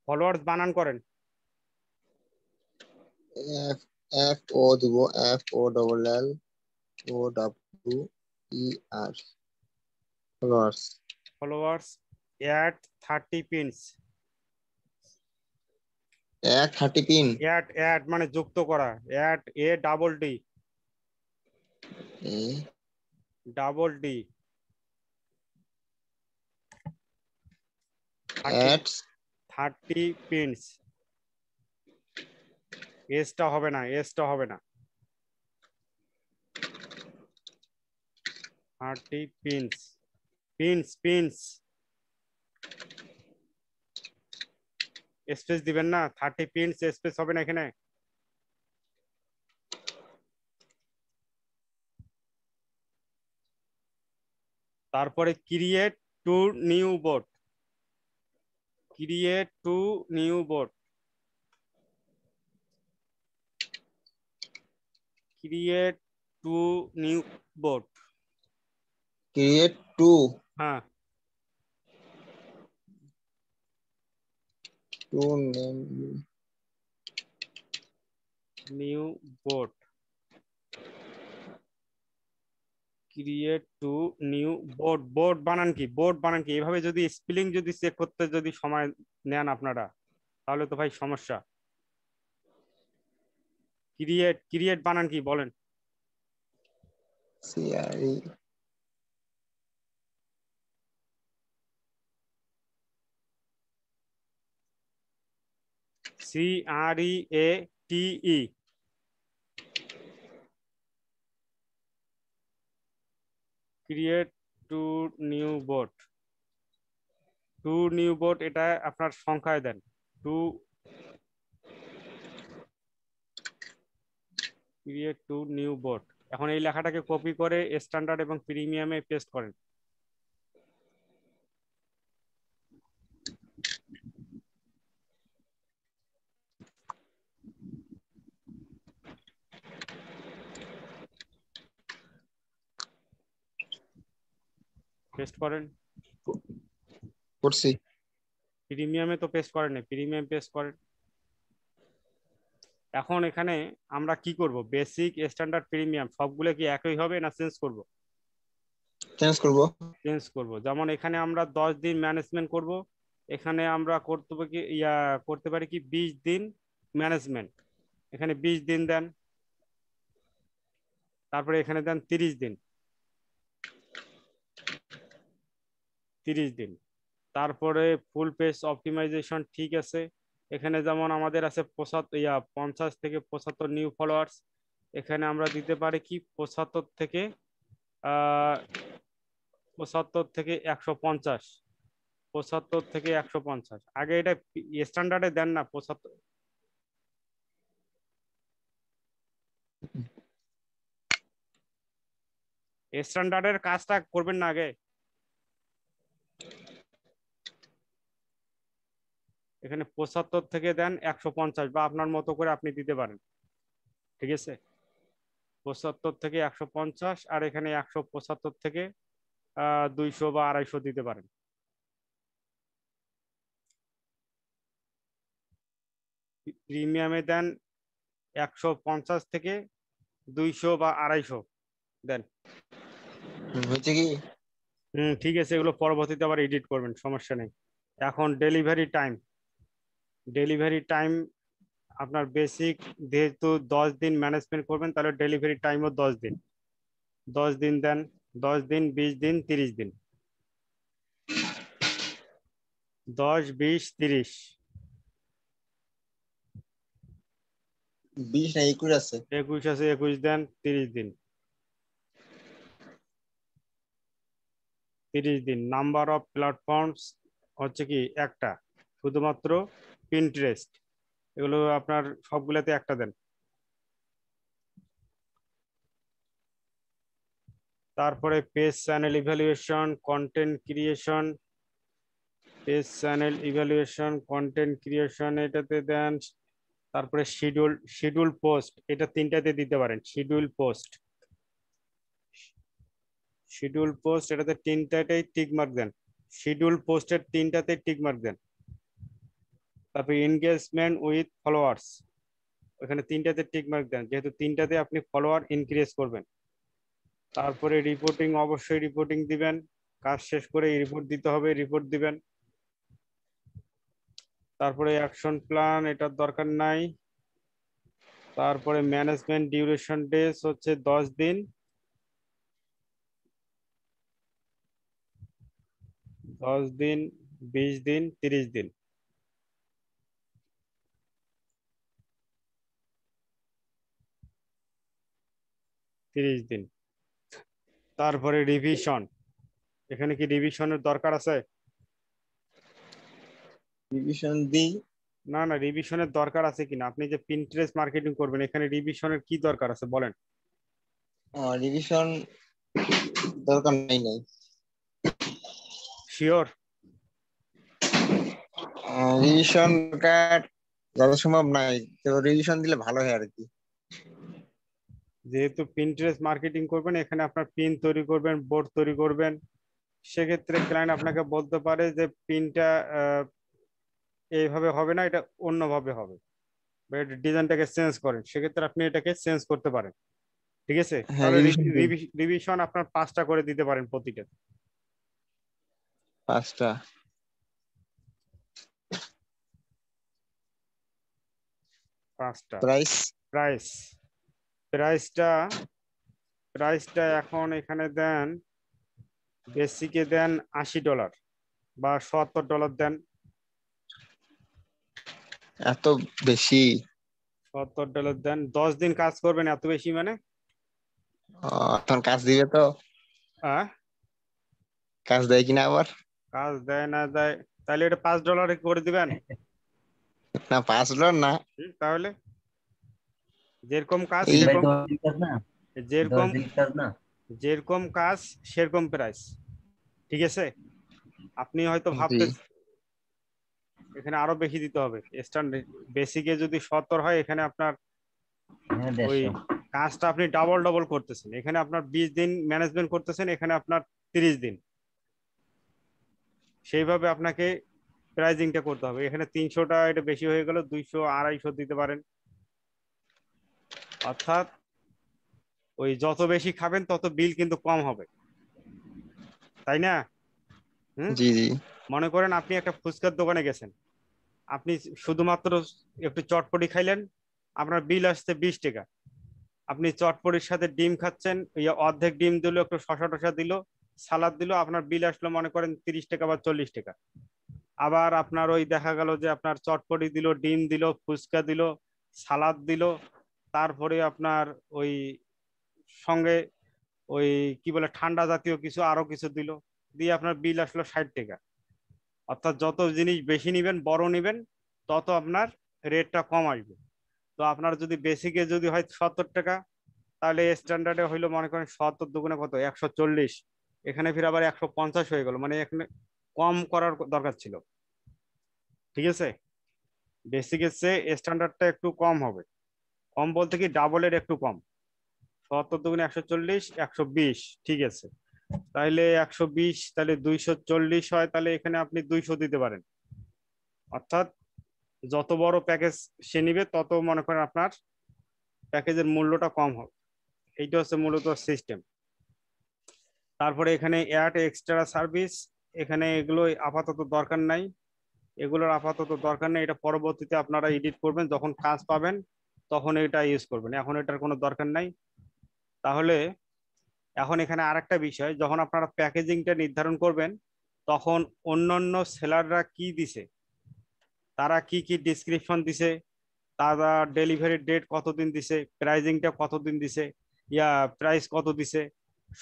Speaker 1: ফলোয়ার্স বানান করেন।
Speaker 2: এফ এফ ও দিব, F O double L O W E R, followers.
Speaker 1: Followers add 30 pins.
Speaker 2: এক 30 পিন।
Speaker 1: অ্যাড অ্যাড মানে যুক্ত করা, add A double D,
Speaker 2: A
Speaker 1: double D 30
Speaker 2: add
Speaker 1: 30 pins. এসটা হবে না, এসটা হবে না। 30 পিনস, পিনস পিনস, স্পেস দিবেন না। 30 পিনস স্পেস হবে না এখানে। তারপরে create two new board, create two new board, create two new board.
Speaker 2: Create two
Speaker 1: হ্যাঁ,
Speaker 2: two name
Speaker 1: new board, create two new board. Board বানান কি? বোর্ড বানান কি? এভাবে যদি স্পেলিং যদি চেক করতে যদি সময় নেন আপনারা, তাহলে তো ভাই সমস্যা। ক্রিয়েট, ক্রিয়েট বানান কি বলেন?
Speaker 2: C R E
Speaker 1: CREATE, create two new board. Two new board এটা আপনার সংখ্যায় দেন, two create two new board. এখন এই লেখাটাকে কপি করে স্ট্যান্ডার্ড এবং প্রিমিয়ামে পেস্ট করেন। পেস্ট করেন।
Speaker 2: করছি।
Speaker 1: প্রিমিয়ামে তো পেস্ট করেন, প্রিমিয়াম পেস্ট করেন। এখন এখানে আমরা কি করব? বেসিক, স্ট্যান্ডার্ড, প্রিমিয়াম সবগুলো কি একই হবে না চেঞ্জ করব?
Speaker 2: চেঞ্জ করব।
Speaker 1: চেঞ্জ করব। যেমন এখানে আমরা 10 দিন ম্যানেজমেন্ট করব, এখানে আমরা করতে পারি কি করতে পারি কি 20 দিন ম্যানেজমেন্ট। এখানে 20 দিন দেন। তারপরে এখানে দেন 30 দিন, 30 দিন। তারপরে ফুল পেজ অপটিমাইজেশন ঠিক আছে। এখানে যেমন আমাদের আছে 50 থেকে 75 নিউ ফলোয়ার্স, এখানে আমরা দিতে পারি কি 75 থেকে 150, 75 থেকে 150। আগে এটা স্ট্যান্ডার্ডে দেন না 75। স্ট্যান্ডার্ডের কাজটা করবেন না আগে। এখানে 75 থেকে দেন 150 বা আপনার মতো করে আপনি দিতে পারেন, ঠিক আছে। 75 থেকে 150, আর এখানে 175 থেকে 200 বা 250 দিতে পারেন। প্রিমিয়ামে দেন 150 থেকে 200 বা 250 দেন।
Speaker 2: হচ্ছে কি?
Speaker 1: ঠিক আছে, এগুলো পরবর্তীতে আবার এডিট করবেন, সমস্যা নেই। এখন ডেলিভারি টাইম, ডেলিভারি টাইম আপনার বেসিক যেহেতু 10 দিন ম্যানেজমেন্ট করবেন, তাহলে ডেলিভারি টাইমও 10 দিন। 10 দিন দেন, 10 দিন, 20 দিন, 30 দিন। 10, 20, 30।
Speaker 2: 20 না 21 আছে।
Speaker 1: 21 আছে, 21 দেন, 30 দিন। 30 দিন। নাম্বার অফ প্ল্যাটফর্মস হচ্ছে কি একটা, শুধুমাত্র পিন্টারেস্ট। এগুলো আপনার সবগুলোতে একটা দেন। তারপরে page channel evaluation, content creation, page channel evaluation, content creation এটাতে দেন। তারপরে শিডিউল পোস্ট, এটা তিনটাতে দিতে পারেন। শিডিউল পোস্ট এটাতে তিনটাতেই টিক মার্ক দেন। শিডিউল পোস্টের তিনটাতে টিক মার্ক দেন। তারপরে এনগেজমেন্ট উইথ ফলোয়ার্স, ওখানে তিনটাতে টিক মার্ক দেন, যেহেতু তিনটাতে আপনি ফলোয়ার ইনক্রিজ করবেন। তারপরে রিপোর্টিং, অবশ্যই রিপোর্টিং দিবেন। কাজ শেষ করে রিপোর্ট দিতে হবে, রিপোর্ট দিবেন। তারপরে অ্যাকশন প্ল্যান, এটার দরকার নাই। তারপরে ম্যানেজমেন্ট ডিউরেশন ডেজ হচ্ছে 10 দিন, 10 দিন, 20 দিন, 30 দিন। তারপরে রিভিশন, এখানে কি রিভিশনের দরকার আছে?
Speaker 2: রিভিশন দিই।
Speaker 1: না না, রিভিশনের দরকার আছে কিনা? আপনি যে পিন্টারেস্ট মার্কেটিং করবেন, এখানে রিভিশনের কি দরকার আছে বলেন।
Speaker 2: রিভিশন দরকার নাই।
Speaker 1: শিওর?
Speaker 2: রিভিশন দরকার যত সম্ভব নাই, তো রিভিশন দিলে ভালো হয় আর কি।
Speaker 1: যেহেতু পিন্টারেস্ট মার্কেটিং করবেন, এখানে আপনার পিন তৈরি করবেন, বোর্ড তৈরি করবেন, সেক্ষেত্রে ক্লায়েন্ট আপনাকে বলতে পারে যে পিনটা এইভাবে হবে না, এটা অন্যভাবে হবে, বা এটা ডিজাইনটাকে চেঞ্জ করেন, সেক্ষেত্রে আপনি এটাকে চেঞ্জ করতে পারেন, ঠিক আছে।
Speaker 2: হ্যাঁ,
Speaker 1: তাহলে
Speaker 2: রিভিশন দিই
Speaker 1: রিভিশন আপনার 5টা করে দিতে পারেন প্রতিটা।
Speaker 2: 5টা।
Speaker 1: 5টা।
Speaker 2: প্রাইস
Speaker 1: প্রাইস, প্রাইসটা প্রাইসটা এখন এখানে দেন, বেসিকে দেন $80 বা $70 দেন।
Speaker 2: এত বেশি?
Speaker 1: $70 দেন, 10 দিন কাজ করবেন, এত বেশি মানে?
Speaker 2: তখন কাজ দিবে তো?
Speaker 1: হ্যাঁ,
Speaker 2: কাজ দেয় কিনা আবার?
Speaker 1: কাজ দেয় না দেয়, তাহলে এটা $5 করে দিবেন।
Speaker 2: না, $5 না।
Speaker 1: তাহলে যেরকম কাজ
Speaker 2: এই
Speaker 3: ভাই
Speaker 1: সেরকম,
Speaker 3: 10 দিন কাজ না, 10
Speaker 1: যেরকম
Speaker 3: দিন কাজ না।
Speaker 1: যেরকম কাজ সেরকম প্রাইস, ঠিক আছে। আপনি হয়তো
Speaker 2: জি।
Speaker 1: ভাবতে এখানে আরো বেশি দিতে হবে। স্ট্যান্ডার্ড বেসিকে যদি 70 হয়, এখানে আপনার
Speaker 3: হ্যাঁ,
Speaker 1: ওই
Speaker 3: 150।
Speaker 1: কাজটা আপনি ডাবল ডাবল করতেছেন। এখানে আপনার 20 দিন ম্যানেজমেন্ট করতেছেন, এখানে আপনার 30 দিন। সেইভাবে আপনাকে প্রাইজিংটা করতে হবে। এখানে 300টা এটা বেশি হয়ে গেল, 200, 250 দিতে পারেন। অর্থাৎ ওই যত বেশি খাবেন তত বিল কিন্তু কম হবে, তাই না? হুম।
Speaker 2: জি জি।
Speaker 1: মনে করেন আপনি একটা ফুচকার দোকানে গেছেন, আপনি শুধুমাত্র একটু চটপটি খাইলেন, আপনার বিল আসছে 20 টাকা। আপনি চটপটির সাথে ডিম খাচ্ছেন, অর্ধেক ডিম দিল, একটু শশা টশা দিল, সালাদ দিল, আপনার বিল আসলো মনে করেন 30 টাকা বা 40 টাকা। আবার আপনার ওই দেখা গেল যে আপনার চটপটি দিল, ডিম দিল, ফুচকা দিল, সালাদ দিল, তারপরে আপনার ওই সঙ্গে ওই কি বলে ঠান্ডা জাতীয় কিছু আরো কিছু দিল, দিয়ে আপনার বিল আসলো 60 টাকা। অর্থাৎ যত জিনিস বেশি নিবেন, বড় নিবেন, তত আপনার রেটটা কম আসবে। তো আপনার যদি বেসিকে যদি হয় 70 টাকা, তাহলে স্ট্যান্ডার্ডে হইলো মনে করেন 70 দুগুণে কত, 140। এখানে ফির আবার 150 হয়ে গেল, মানে এখানে কম করার দরকার ছিল। ঠিক আছে, বেসিকের চেয়ে স্ট্যান্ডার্ডটা একটু কম হবে। কম বলতে কি ডাবলের একটু কম। 70 দুগুণে 140, 120। ঠিক আছে, তাহলে 120, তাহলে 240 হয়, তাহলে এখানে আপনি 200 দিতে পারেন। অর্থাৎ যত বড় প্যাকেজ সে নিবে, তত মনে করেন আপনার প্যাকেজের মূল্যটা কম হবে। এইটা হচ্ছে মূলত সিস্টেম। তারপরে এখানে অ্যাড এক্সট্রা সার্ভিস, এখানে এগুলো আপাতত দরকার নাই, এগুলোর আপাতত দরকার নেই। এটা পরবর্তীতে আপনারা এডিট করবেন, যখন কাজ পাবেন তখন এটা ইউজ করবেন, এখন এটার কোনো দরকার নাই। তাহলে এখন এখানে আরেকটা বিষয়, যখন আপনারা প্যাকেজিংটা নির্ধারণ করবেন, তখন অন্যান্য সেলাররা কি দিছে, তারা কি কি ডিসক্রিপশন দিছে, তারা ডেলিভারি ডেট কতদিন দিছে, প্রাইজিংটা কতদিন দিছে, প্রাইস কত দিছে,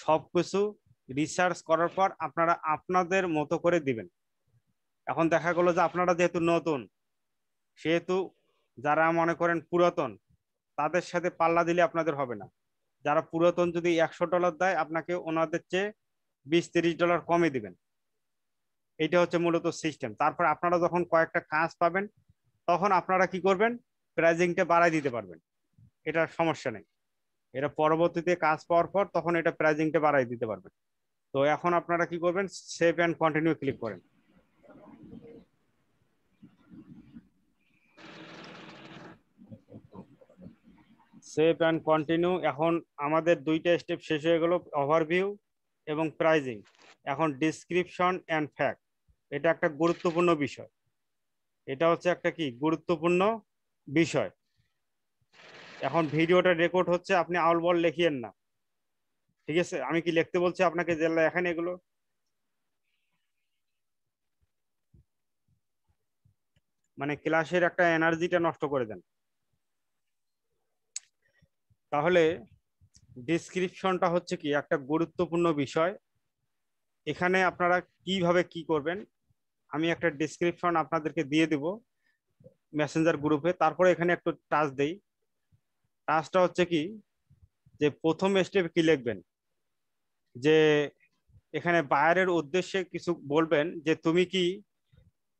Speaker 1: সবকিছু রিসার্চ করার পর আপনারা আপনাদের মতো করে দিবেন। এখন দেখা গেলো যে আপনারা যেহেতু নতুন, সেহেতু যারা মনে করেন পুরাতন, তাদের সাথে পাল্লা দিলে আপনাদের হবে না। যারা পুরাতন যদি $100 দেয়, আপনাকে ওনাদের চেয়ে $20-30 কমে দিবেন। এইটা হচ্ছে মূলত সিস্টেম। তারপর আপনারা যখন কয়েকটা কাজ পাবেন, তখন আপনারা কি করবেন, প্রাইজিংটা বাড়াই দিতে পারবেন, এটা সমস্যা নেই। এটা পরবর্তীতে কাজ পাওয়ার পর তখন এটা প্রাইজিংটা বাড়াই দিতে পারবেন। তো এখন আপনারা কি করবেন, সেভ এন্ড কন্টিনিউ ক্লিক করেন। Save and continue. এখন আমাদের দুইটা স্টেপ শেষ হয়ে গেল, ওভারভিউ এবং প্রাইজিং। এখন ডিসক্রিপশন এন্ড ফ্যাক্ট, এটা একটা গুরুত্বপূর্ণ বিষয়। এটা হচ্ছে একটা কি গুরুত্বপূর্ণ বিষয়। এখন ভিডিওটা রেকর্ড হচ্ছে, আপনি আউল বল লিখিয়েন না। ঠিক আছে, আমি কি লিখতে বলছি আপনাকে যে লেখেন এগুলো, মানে ক্লাসের একটা এনার্জিটা নষ্ট করে দেন। তাহলে ডিসক্রিপশনটা হচ্ছে কি একটা গুরুত্বপূর্ণ বিষয়। এখানে আপনারা কিভাবে কি করবেন, আমি একটা ডিসক্রিপশন আপনাদেরকে দিয়ে দিব মেসেঞ্জার গ্রুপে। তারপরে এখানে একটু টাচ দেই। টাচটা হচ্ছে কি, যে প্রথম স্টেপ কি লিখবেন, যে এখানে বায়ারের উদ্দেশ্যে কিছু বলবেন, যে তুমি কি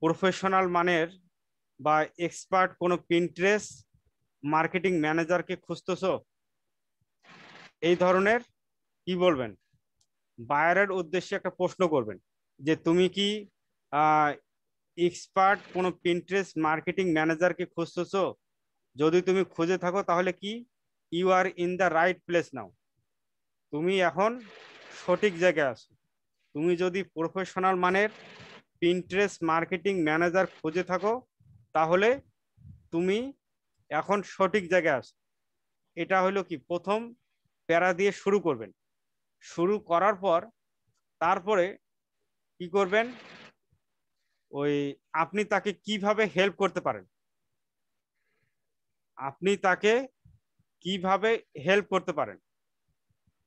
Speaker 1: প্রফেশনাল মানের বা এক্সপার্ট কোনো পিন্টারেস্ট মার্কেটিং ম্যানেজারকে খুঁজতেছো, এই ধরনের কি বলবেন, বায়ারের উদ্দেশ্যে একটা প্রশ্ন করবেন, যে তুমি কি এক্সপার্ট কোনো পিন্টারেস্ট মার্কেটিং ম্যানেজারকে খুঁজতেছো, যদি তুমি খুঁজে থাকো তাহলে কি, you are in the right place now, তুমি এখন সঠিক জায়গায় আছো। তুমি যদি প্রফেশনাল মানের পিন্টারেস্ট মার্কেটিং ম্যানেজার খুঁজে থাকো, তাহলে তুমি এখন সঠিক জায়গায় আছো। এটা হলো কি প্রথম প্যারা দিয়ে শুরু করবেন। শুরু করার পর তারপরে কি করবেন, ওই আপনি তাকে কিভাবে হেল্প করতে পারেন, আপনি তাকে কিভাবে হেল্প করতে পারেন।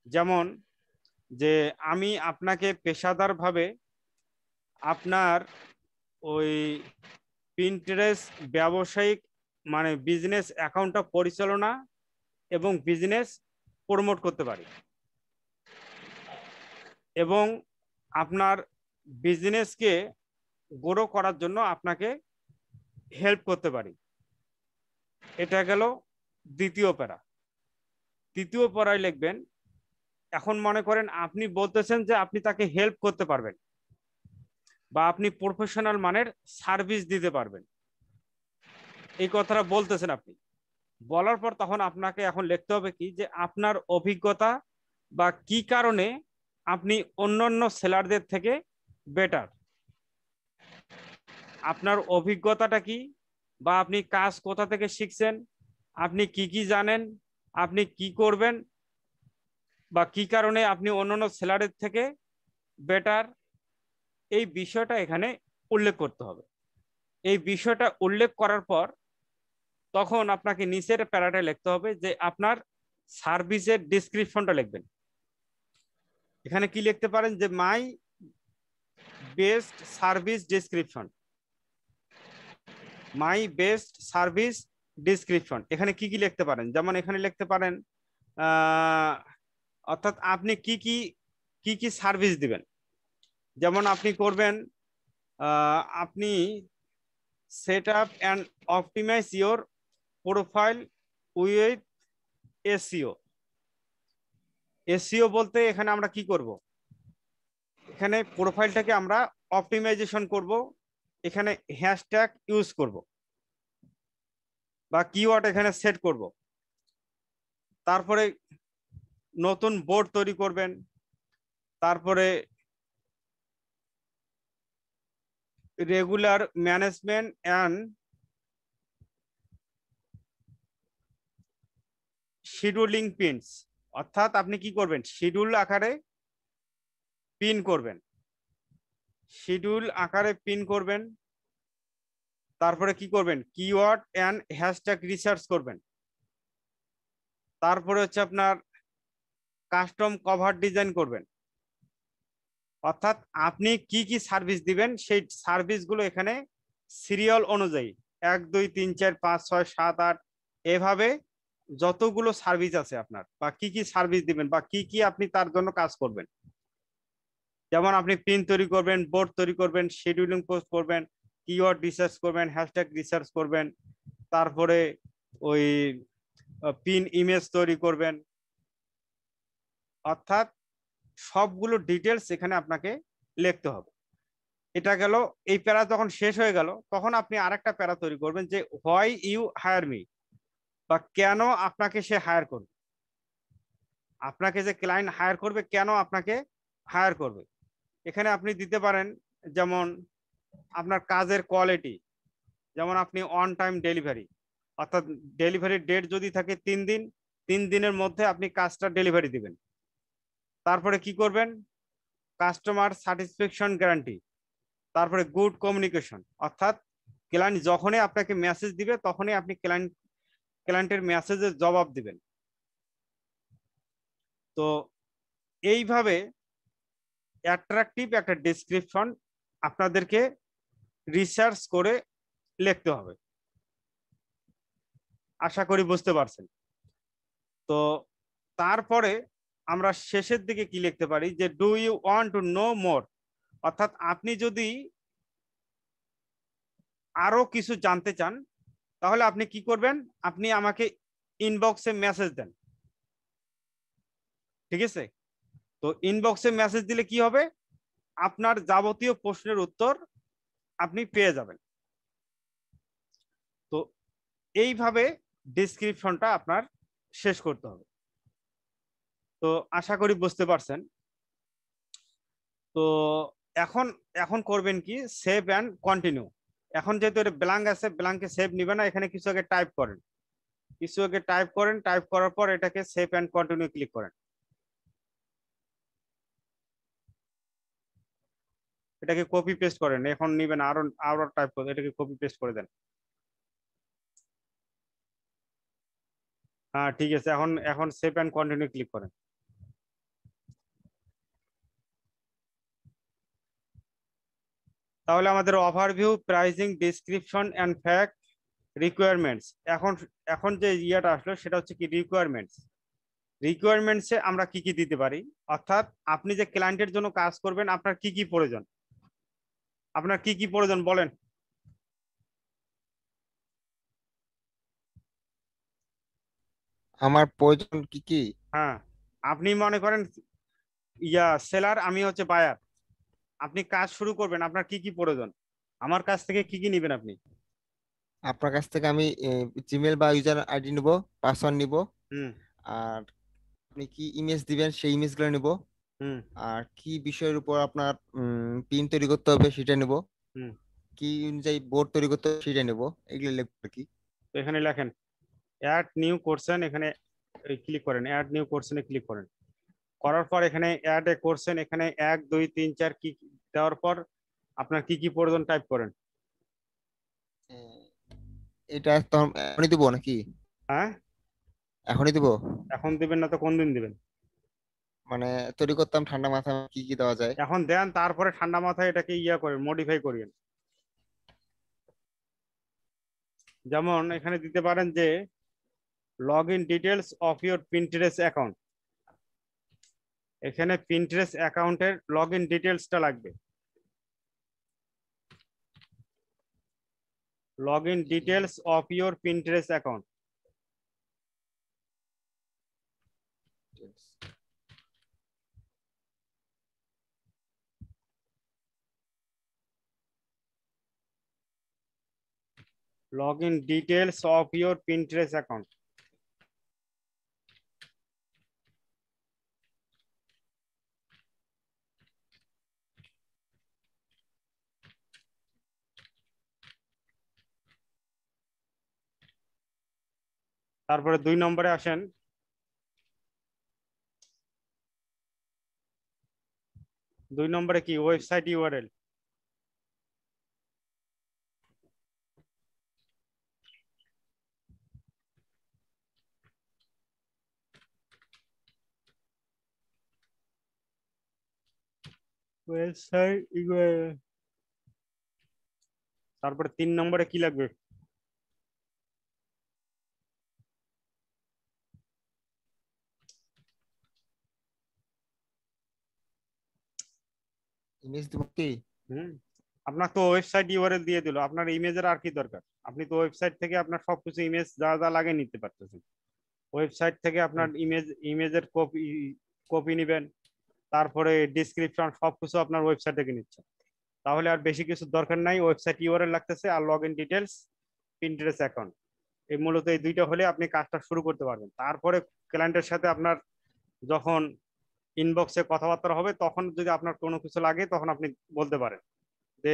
Speaker 1: যেমন যে আমি আপনাকে পেশাদারভাবে আপনার ওই পিন্টারেস্ট ব্যবসায়িক মানে বিজনেস অ্যাকাউন্টটা পরিচালনা এবং বিজনেস প্রমোট করতে পারি, এবং আপনার বিজনেসকে গ্রো করার জন্য আপনাকে হেল্প করতে পারি। এটা গেল দ্বিতীয় প্যারা। তৃতীয় প্যারায় লিখবেন, এখন মনে করেন আপনি বলতেছেন যে আপনি তাকে হেল্প করতে পারবেন বা আপনি প্রফেশনাল মানের সার্ভিস দিতে পারবেন, এই কথাটা বলতেছেন আপনি। বলার পর তখন আপনাকে এখন লিখতে হবে কি, যে আপনার অভিজ্ঞতা বা কি কারণে আপনি অন্যান্য সেলারদের থেকে বেটার, আপনার অভিজ্ঞতাটা কি, বা আপনি কাজ কোথা থেকে শিখছেন, আপনি কি কি জানেন, আপনি কি করবেন বা কি কারণে আপনি অন্যান্য সেলারের থেকে বেটার, এই বিষয়টা এখানে উল্লেখ করতে হবে। এই বিষয়টা উল্লেখ করার পর তখন আপনাকে নিচের প্যারাটায় লিখতে হবে যে আপনার সার্ভিসের ডিসক্রিপশনটা লিখবেন। এখানে কি লিখতে পারেন যে my best service description, my best service description. এখানে কি কি লিখতে পারেন, যেমন এখানে লিখতে পারেন অর্থাৎ আপনি কি কি কি কি সার্ভিস দিবেন। যেমন আপনি করবেন আপনি set up and optimize your profile with SEO. SEO বলতে এখানে আমরা কি করব, এখানে প্রোফাইলটাকে আমরা অপটিমাইজেশন করব, এখানে হ্যাশট্যাগ ইউজ করব বা কিওয়ার্ড এখানে সেট করব। তারপরে নতুন বোর্ড তৈরি করবেন, তারপরে regular management and scheduling pins, অর্থাৎ আপনি কি করবেন শিডিউল আকারে পিন করবেন, শিডিউল আকারে পিন করবেন। তারপরে কি করবেন কিওয়ার্ড অ্যান্ড হ্যাশট্যাগ রিসার্চ করবেন। তারপরে হচ্ছে আপনার কাস্টম কভার ডিজাইন করবেন। অর্থাৎ আপনি কি কি সার্ভিস দিবেন সেই সার্ভিসগুলো এখানে সিরিয়াল অনুযায়ী 1 2 3 4 5 6 7 8 এভাবে যতগুলো সার্ভিস আছে আপনার বা কি কি সার্ভিস দিবেন বা কি কি আপনি তার জন্য কাজ করবেন, যেমন আপনি পিন তৈরি করবেন, বোর্ড তৈরি করবেন, শিডিউলিং পোস্ট করবেন, কিওয়ার্ড রিসার্চ করবেন, হ্যাশট্যাগ রিসার্চ করবেন, তারপরে ওই পিন ইমেজ তৈরি করবেন। অর্থাৎ সবগুলো ডিটেলস এখানে আপনাকে লিখতে হবে। এটা গেল, এই প্যারা যখন শেষ হয়ে গেল তখন আপনি আরেকটা প্যারা তৈরি করবেন যে হোয়াই ইউ হায়ার মি, বা কেন আপনাকে সে হায়ার করবে, আপনাকে যে ক্লায়েন্ট হায়ার করবে কেন আপনাকে হায়ার করবে। এখানে আপনি দিতে পারেন যেমন আপনার কাজের কোয়ালিটি, যেমন আপনি অন টাইম ডেলিভারি, অর্থাৎ ডেলিভারি ডেট যদি থাকে 3 দিন, 3 দিনের মধ্যে আপনি কাজটা ডেলিভারি দিবেন। তারপরে কি করবেন কাস্টমার স্যাটিসফ্যাকশন গ্যারান্টি, তারপরে গুড কমিউনিকেশন, অর্থাৎ ক্লায়েন্ট যখনই আপনাকে মেসেজ দিবে তখনই আপনি ক্লায়েন্টের মেসেজের জবাব দিবেন। তো এইভাবে অ্যাট্রাকটিভ একটা ডেসক্রিপশন আপনাদেরকে রিসার্চ করে লিখতে হবে। আশা করি বুঝতে পারছেন। তো তারপরে আমরা শেষের দিকে কি লিখতে পারি যে do you want to know more, অর্থাৎ আপনি যদি আরো কিছু জানতে চান তাহলে আপনি কি করবেন, আপনি আমাকে ইনবক্সে মেসেজ দেন। ঠিক আছে, তো ইনবক্সে মেসেজ দিলে কি হবে, আপনার যাবতীয় প্রশ্নের উত্তর আপনি পেয়ে যাবেন। তো এইভাবে ডেসক্রিপশনটা আপনার শেষ করতে হবে। তো আশা করি বুঝতে পারছেন। তো এখন এখন করবেন কি সেভ অ্যান্ড কন্টিনিউ। এখন যেহেতু এটা ব্ল্যাঙ্ক আছে, ব্ল্যাঙ্কে সেভ নিবে না, এখানে কিছু আগে টাইপ করেন, কিছু আগে টাইপ করেন, টাইপ করার পর এটাকে সেভ অ্যান্ড কন্টিনিউ ক্লিক করেন। এটাকে কপি পেস্ট করেন, এখন নিবেন আরো আরো টাইপ করে এটাকে কপি পেস্ট করে দেন। হ্যাঁ ঠিক আছে, এখন এখন সেভ অ্যান্ড কন্টিনিউ ক্লিক করেন। তাহলে আমাদের overview, pricing, description and fact, requirements, এখন এখন যে ইয়েটা আসলো সেটা হচ্ছে কি রিকোয়ারমেন্টস। রিকোয়ারমেন্টসে আমরা কি কি দিতে পারি, অর্থাৎ আপনি যে ক্লায়েন্টের জন্য কাজ করবেন আপনার কি কি প্রয়োজন, আপনার কি কি প্রয়োজন বলেন।
Speaker 2: আমার প্রয়োজন কি কি?
Speaker 1: হ্যাঁ, আপনি মনে করেন সেলার, আমি হচ্ছে বায়ার, আপনি কাজ শুরু করবেন, আপনার কি কি প্রয়োজন, আমার কাছ থেকে কি কি নেবেন আপনি।
Speaker 2: আপনার কাছ থেকে আমি জিমেল বা ইউজার আইডি নিব, পাসওয়ার্ড নিব,
Speaker 1: হুম
Speaker 2: আর আপনি কি ইমেজ দিবেন সেই ইমেজগুলো নিব,
Speaker 1: হুম
Speaker 2: আর কি বিষয়ের উপর আপনার পিন তৈরি করতে হবে সেটা নিব,
Speaker 1: হুম
Speaker 2: কি অনুযায়ী বোর্ড তৈরি করতে হবে সেটা নিব, এগুলো লিখবো আর কি।
Speaker 1: তো এখানে লেখেন অ্যাড নিউ কোর্সেন, এখানে ক্লিক করেন, অ্যাড নিউ কোশ্চেনে ক্লিক করেন। করার পর এখানে অ্যাড এ কোশ্চেন, এখানে 1 2 3 4 কি দেওয়ার পর আপনার কি কি প্রয়োজন টাইপ করেন।
Speaker 2: এটা তখন এখনই দিব নাকি?
Speaker 1: হ্যাঁ,
Speaker 2: এখনই দিব?
Speaker 1: এখন দিবেন না তো কোন দিন দিবেন?
Speaker 2: মানে তৈরি করতাম ঠান্ডা মাথা, কি কি দেওয়া যায়?
Speaker 1: এখন দেন, তারপরে ঠান্ডা মাথায় এটাকে ইয়া করেন, মডিফাই করিয়েন। যেমন এখানে দিতে পারেন যে log in details of your Pinterest account. এখানে পিন্টারেস্ট অ্যাকাউন্টের লগ ইন ডিটেলসটা লাগবে। Log in details of your Pinterest account. Log in details of your Pinterest account. তারপরে 2 নম্বরে আসেন। 2 নম্বরে কি? Website URL. Website URL. তারপরে 3 নম্বরে কি লাগবে?
Speaker 2: ইমেজ দিব কি?
Speaker 1: হুম, আপনার তো ওয়েবসাইট ইউআরএল দিয়ে দিল, আপনার ইমেজের আর কি দরকার? আপনি তো ওয়েবসাইট থেকে আপনার সবকিছু ইমেজ যা যা লাগে নিতে পারতেছেন। ওয়েবসাইট থেকে আপনার ইমেজের কপি কপি নেবেন, তারপরে ডিসক্রিপশন সবকিছু আপনার ওয়েবসাইট থেকে নিচ্ছেন। তাহলে আর বেশি কিছু দরকার নাই, ওয়েবসাইট ইউআরএল লাগতেছে আর log in details Pinterest account. এই মূলত এই দুইটা হলে আপনি কাজটা শুরু করতে পারবেন। তারপরে ক্লায়েন্টের সাথে আপনার যখন ইনবক্সে কথাবার্তা হবে, তখন যদি আপনার কোনো কিছু লাগে তখন আপনি বলতে পারেন যে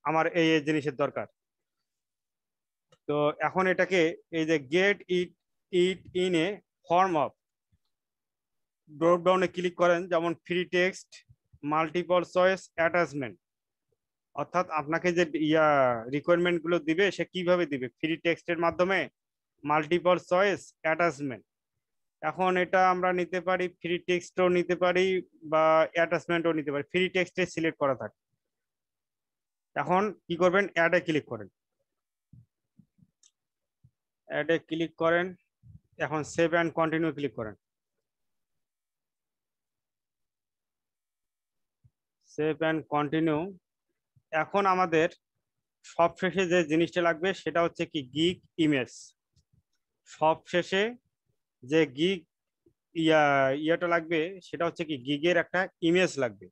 Speaker 1: আমার এই এই জিনিসের দরকার। তো এখন এটাকে এই যে get it it in a form of, drop ডাউনে ক্লিক করেন, যেমন free text, multiple choice, attachment. অর্থাৎ আপনাকে যে রিকোয়ারমেন্ট গুলো দিবে সে কিভাবে দিবে? ফ্রি টেক্সটের মাধ্যমে, মাল্টিপল চয়েস, অ্যাটাচমেন্ট। এখন এটা আমরা নিতে পারি, ফ্রি টেক্সটও নিতে পারি বা অ্যাটাচমেন্টও নিতে পারি। ফ্রি টেক্সটে সিলেক্ট করা থাকে। এখন কি করবেন? অ্যাডে ক্লিক করেন। অ্যাডে ক্লিক করেন, এখন সেভ অ্যান্ড কন্টিনিউ ক্লিক করেন। Save and continue. এখন আমাদের সবশেষে যে জিনিসটা লাগবে সেটা হচ্ছে কি? Gig image. সবশেষে যে গিগ ইয়াটা লাগবে সেটা হচ্ছে কি? গিগের একটা ইমেজ লাগবে।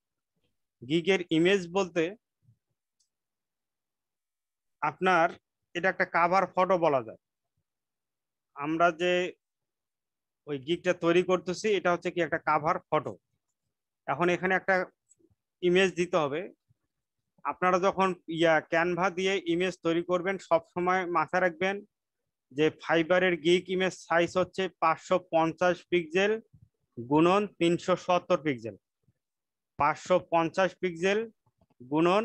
Speaker 1: গিগের ইমেজ বলতে আপনার এটা একটা কাভার ফটো বলা যায়। আমরা যে ওই গিগটা তৈরি করতেছি এটা হচ্ছে কি? একটা কাভার ফটো। এখন এখানে একটা ইমেজ দিতে হবে। আপনারা যখন ক্যানভা দিয়ে ইমেজ তৈরি করবেন, সব সময় মাথায় রাখবেন যে ফাইবারের গিগ ইমেজ সাইজ হচ্ছে 550 পিক্সেল গুণন 370 পিক্সেল। 550 পিক্সেল গুণন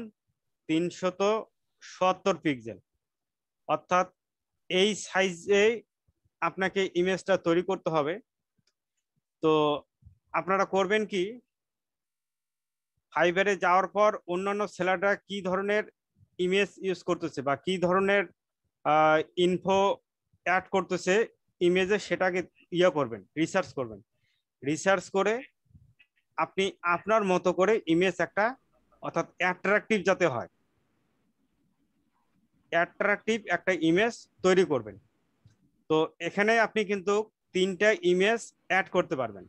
Speaker 1: 370 পিক্সেল। অর্থাৎ এই সাইজে আপনাকে ইমেজটা তৈরি করতে হবে। তো আপনারা করবেন কি? ফাইবারে যাওয়ার পর অন্যান্য সেলাররা কি ধরনের ইমেজ ইউজ করতেছে বা কি ধরনের ইনফো অ্যাড করতেছে ইমেজে, সেটাকে করবেন, রিসার্চ করবেন। রিসার্চ করে আপনি আপনার মতো করে ইমেজ একটা, অর্থাৎ অ্যাট্রাকটিভ যাতে হয়, অ্যাট্রাকটিভ একটা ইমেজ তৈরি করবেন। তো এখানে আপনি কিন্তু 3টা ইমেজ অ্যাড করতে পারবেন।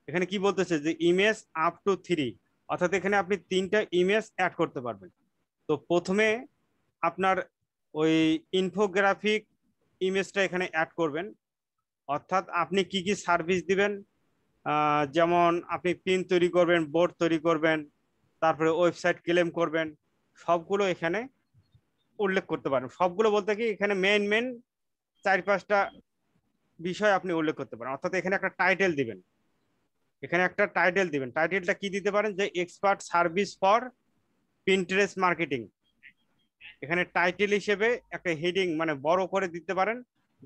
Speaker 1: এখানে কি বলতেছে যে ইমেজ আপ টু 3, অর্থাৎ এখানে আপনি 3টা ইমেজ অ্যাড করতে পারবেন। তো প্রথমে আপনার ওই ইনফোগ্রাফিক ইমেজটা এখানে অ্যাড করবেন। অর্থাৎ আপনি কি কি সার্ভিস দিবেন, যেমন আপনি পিন তৈরি করবেন, বোর্ড তৈরি করবেন, তারপরে ওয়েবসাইট ক্লেম করবেন, সবগুলো এখানে উল্লেখ করতে পারেন। সবগুলো বলতে কি, এখানে মেন 4-5টা বিষয় আপনি উল্লেখ করতে পারেন, অর্থাৎ এখানে একটা টাইটেল দিবেন, এখানে একটা টাইটেল দিবেন। টাইটেলটা কি দিতে পারেন, যে expert service for Pinterest marketing. এখানে টাইটেল হিসেবে একটা হেডিং মানে বড় করে দিতে পারেন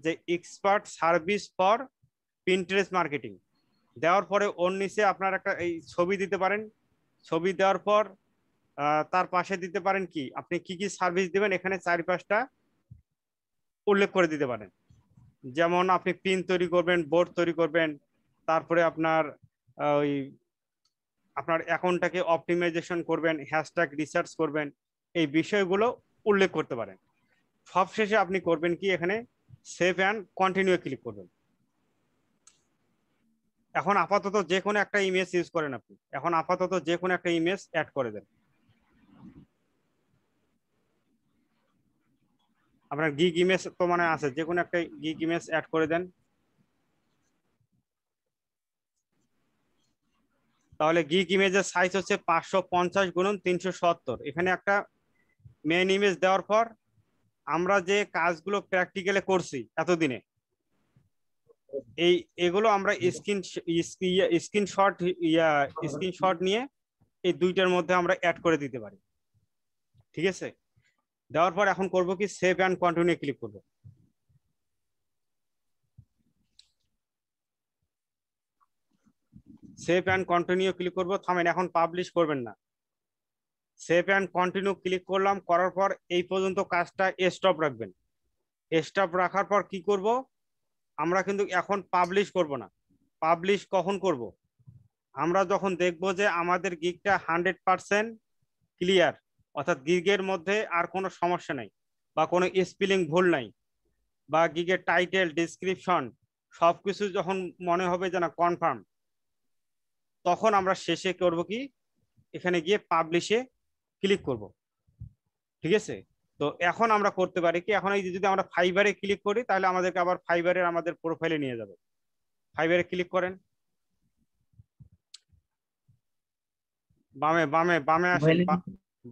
Speaker 1: যে expert service for Pinterest marketing. দেওয়ার পরে ওর নিচে আপনার একটা এই ছবি দিতে পারেন। ছবি দেওয়ার পর তার পাশে দিতে পারেন কি আপনি কি কি সার্ভিস দিবেন, এখানে 4-5টা উল্লেখ করে দিতে পারেন। যেমন আপনি পিন তৈরি করবেন, বোর্ড তৈরি করবেন, তারপরে আপনার ওই আপনার অ্যাকাউন্টটাকে অপটিমাইজেশন করবেন, হ্যাশট্যাগ রিসার্চ করবেন, এই বিষয়গুলো উল্লেখ করতে পারেন। সবশেষে আপনি করবেন কি, এখানে সেভ অ্যান্ড কন্টিনিউ ক্লিক করবেন। এখন আপাতত যে কোনো একটা ইমেজ ইউজ করেন আপনি, এখন আপাতত যে কোনো একটা ইমেজ অ্যাড করে দেন। আপনার গিগ ইমেজ তো মানে আছে, যে কোনো একটা গিগ ইমেজ অ্যাড করে দেন। তাহলে গিগ ইমেজের সাইজ হচ্ছে 550x370। এখানে একটা মেইন ইমেজ দেওয়ার পর আমরা যে কাজগুলো প্র্যাকটিক্যালে করছি এতদিনে, এগুলো আমরা স্ক্রিনশট নিয়ে এই দুইটার মধ্যে আমরা অ্যাড করে দিতে পারি। ঠিক আছে, দেওয়ার পর এখন করব কি, সেভ অ্যান্ড কন্টিনিউ ক্লিক করব। সেভ অ্যান্ড কন্টিনিউ ক্লিক করব, থামেন, এখন পাবলিশ করবেন না। সেভ অ্যান্ড কন্টিনিউ ক্লিক করলাম, করার পর এই পর্যন্ত কাজটা স্টপ রাখবেন। স্টপ রাখার পর কি করব, আমরা কিন্তু এখন পাবলিশ করব না। পাবলিশ কখন করব, আমরা যখন দেখব যে আমাদের গিগটা 100% ক্লিয়ার, অর্থাৎ গিগের মধ্যে আর কোনো সমস্যা নাই, বা কোনো স্পেলিং ভুল নাই, বা গিগের টাইটেল ডেসক্রিপশন সবকিছু যখন মনে হবে যে না কনফার্ম, তখন আমরা শেষে করব কি, এখানে গিয়ে পাবলিশে ক্লিক করব। ঠিক আছে, তো এখন আমরা করতে পারি কি, এখন এই যদি আমরা ফাইবারে ক্লিক করি তাহলে আমাদেরকে আবার ফাইবারের আমাদের প্রোফাইলে নিয়ে যাবে। ফাইবারে ক্লিক করেন, বামে বামে বামে আসেন,
Speaker 3: মোবাইলে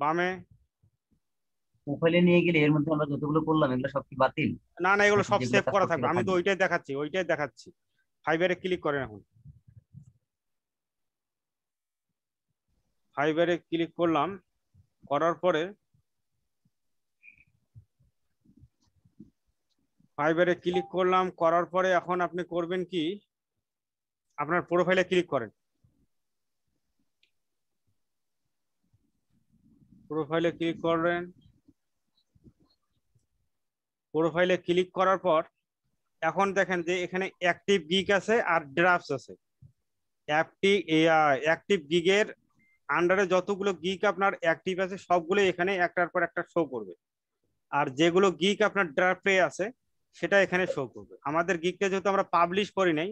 Speaker 1: বামে।
Speaker 3: মোবাইলে নিয়ে গেলে এর মধ্যে আমরা যতগুলো করলাম এগুলো সব কি বাতিল,
Speaker 1: না না, এগুলো
Speaker 3: নাকি
Speaker 1: সব
Speaker 3: যেগুলো
Speaker 1: সেভ
Speaker 3: কাজ
Speaker 1: করা
Speaker 3: করছি
Speaker 1: থাকবে,
Speaker 3: এগুলো
Speaker 1: আমি তো
Speaker 3: থাকবে?
Speaker 1: ওইটাই দেখাচ্ছি। ফাইবারে ক্লিক করেন এখন। ফাইবারে ক্লিক করলাম, করার পরে এখন আপনি করবেন কি, আপনার প্রোফাইলে ক্লিক করেন। প্রোফাইলে ক্লিক করবেন, প্রোফাইলে ক্লিক করার পর এখন দেখেন যে এখানে অ্যাক্টিভ গিগ আছে আর ড্রাফটস আছে। অ্যাক্টিভ গিগের আন্ডারে যতগুলো গিগ আপনার অ্যাক্টিভ আছে সবগুলো এখানে একটার পর একটা শো করবে, আর যেগুলো গিগ আপনার ড্রাফটে আছে সেটা এখানে শো করবে। আমাদের গিগটা যেহেতু আমরা পাবলিশ করি নাই,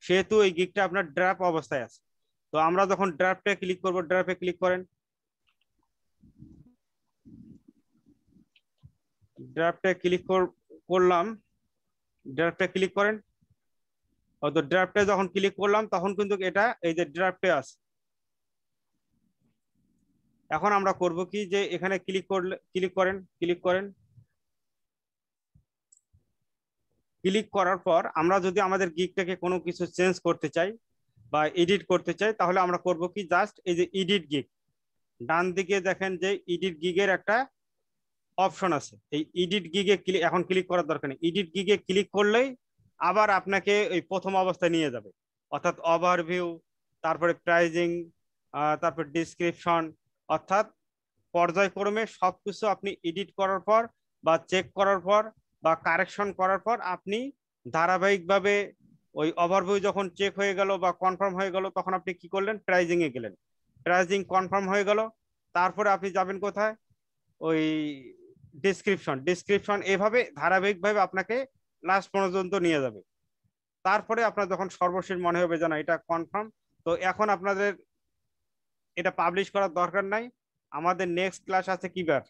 Speaker 1: সেহেতু এই গিগটা আপনার ড্রাফট অবস্থায় আছে। তো আমরা যখন ড্রাফটে ক্লিক করব, ড্রাফটে ক্লিক করেন, ড্রাফটে ক্লিক করলাম, ড্রাফটে ক্লিক করেন। তো ড্রাফটে যখন ক্লিক করলাম তখন কিন্তু এটা এই যে ড্রাফটে আছে। এখন আমরা করব কি, যে এখানে ক্লিক করেন, ক্লিক করার পর আমরা যদি আমাদের গিগটাকে কোনো কিছু চেঞ্জ করতে চাই বা এডিট করতে চাই, তাহলে আমরা করব কি, জাস্ট এই যে এডিট গিগ, ডান দিকে দেখেন যে এডিট গিগের একটা অপশন আছে। এই এডিট গিগে এখন ক্লিক করার দরকার নেই, এডিট গিগে ক্লিক করলেই আবার আপনাকে ওই প্রথম অবস্থায় নিয়ে যাবে, অর্থাৎ ওভারভিউ, তারপরে প্রাইজিং, তারপর ডিসক্রিপশন, অর্থাৎ পর্যায়ক্রমে সবকিছু আপনি এডিট করার পর বা চেক করার পর বা কারেকশন করার পর আপনি ধারাবাহিকভাবে ওই ওভারভিউ যখন চেক হয়ে গেল বা কনফার্ম হয়ে গেল, তখন আপনি কি করলেন, প্রাইজিং এ গেলেন। প্রাইজিং কনফার্ম হয়ে গেল, তারপরে আপনি যাবেন কোথায়, ওই ডিসক্রিপশন, এভাবে ধারাবাহিকভাবে আপনাকে লাস্ট পর্যন্ত নিয়ে যাবে। তারপরে আপনার যখন সর্বশেষ মনে হবে যে না এটা কনফার্ম, তো এখন আপনাদের এটা পাবলিশ করার দরকার নাই। আমাদের নেক্সট ক্লাস আছে কি বার,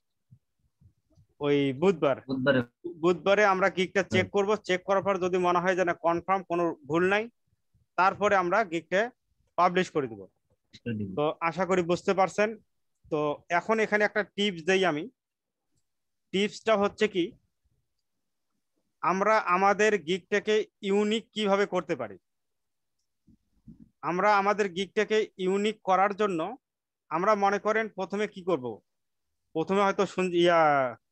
Speaker 1: ওই বুধবার।
Speaker 3: বুধবারে
Speaker 1: বুধবারে আমরা গিগটা চেক করব, চেক করার পর যদি মনে হয় যে না কনফার্ম, কোনো ভুল নাই, তারপরে আমরা গিগটা পাবলিশ করে দিব।
Speaker 3: করে দিব।
Speaker 1: তো আশা করি বুঝতে পারছেন। তো এখন এখানে একটা টিপস দেই আমি। টিপসটা হচ্ছে কি, আমরা আমাদের গিগটাকে ইউনিক কিভাবে করতে পারি? আমরা আমাদের গিগটাকে ইউনিক করার জন্য আমরা মনে করেন প্রথমে কি করব? প্রথমে হয়তো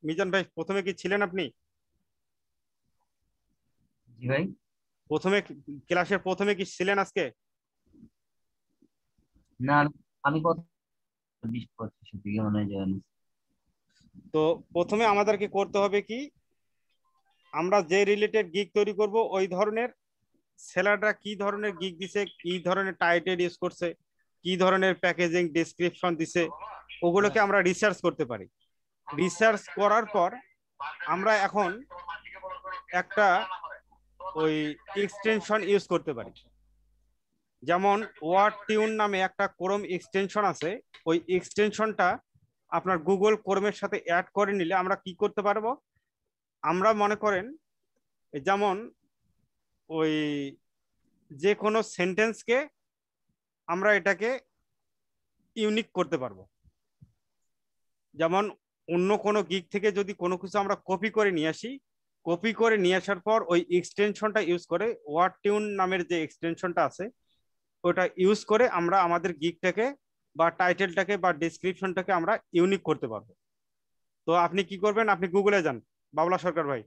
Speaker 1: মিজান ভাই, প্রথমে কি ছিলেন আপনি?
Speaker 3: জি ভাই।
Speaker 1: প্রথমে ক্লাসের প্রথমে কি ছিলেন আজকে?
Speaker 3: না, আমি কত 20-25 দিকে মনে হয় জয়েন।
Speaker 1: তো প্রথমে আমাদেরকে করতে হবে কি, আমরা যে রিলেটেড গিগ তৈরি করব ওই ধরনের সেলাররা কি ধরনের গিগ দিছে, কি ধরনের টাইটেল ইউজ করছে, কি ধরনের প্যাকেজিং ডেসক্রিপশন দিছে, ওগুলোকে আমরা রিসার্চ করতে পারি। রিসার্চ করার পর আমরা এখন একটা ওই এক্সটেনশন ইউজ করতে পারি। যেমন ওয়ার্ড টিউন নামে একটা ক্রোম এক্সটেনশন আছে। ওই এক্সটেনশনটা আপনার গুগল ক্রোমের সাথে অ্যাড করে নিলে আমরা কি করতে পারবো, আমরা মনে করেন যেমন ওই যে কোনো সেন্টেন্সকে আমরা এটাকে ইউনিক করতে পারবো। যেমন অন্য কোনো গিগ থেকে যদি কোনো কিছু আমরা কপি করে নিয়ে আসি, কপি করে নিয়ে আসার পর ওই এক্সটেনশনটা ইউজ করে, ওয়ার্ড টিউন নামের যে এক্সটেনশনটা আছে ওটা ইউজ করে আমরা আমাদের গিগটাকে বা টাইটেলটাকে বা ডিসক্রিপশনটাকে আমরা ইউনিক করতে পারবো। তো আপনি কি করবেন, আপনি গুগলে যান, বাবলা সরকার ভাই,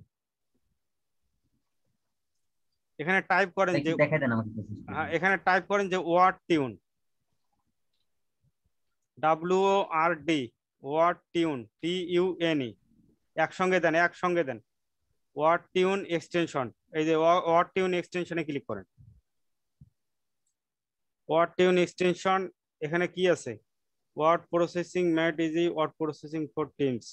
Speaker 1: এখানে টাইপ করেন যে,
Speaker 3: দেখাই দেন আমাকে process-টা।
Speaker 1: হ্যাঁ এখানে টাইপ করেন যে word tune, WORD, word tune, TUNE, একসঙ্গে দেন, একসঙ্গে দেন, ওয়ার্ড টিউন এক্সটেনশন। এই যে ওয়ার্ড টিউন এক্সটেনশনে ক্লিক করেন। ওয়ার্ড টিউন এক্সটেনশন এখানে কি আছে? Word processing made easy, word processing for teams.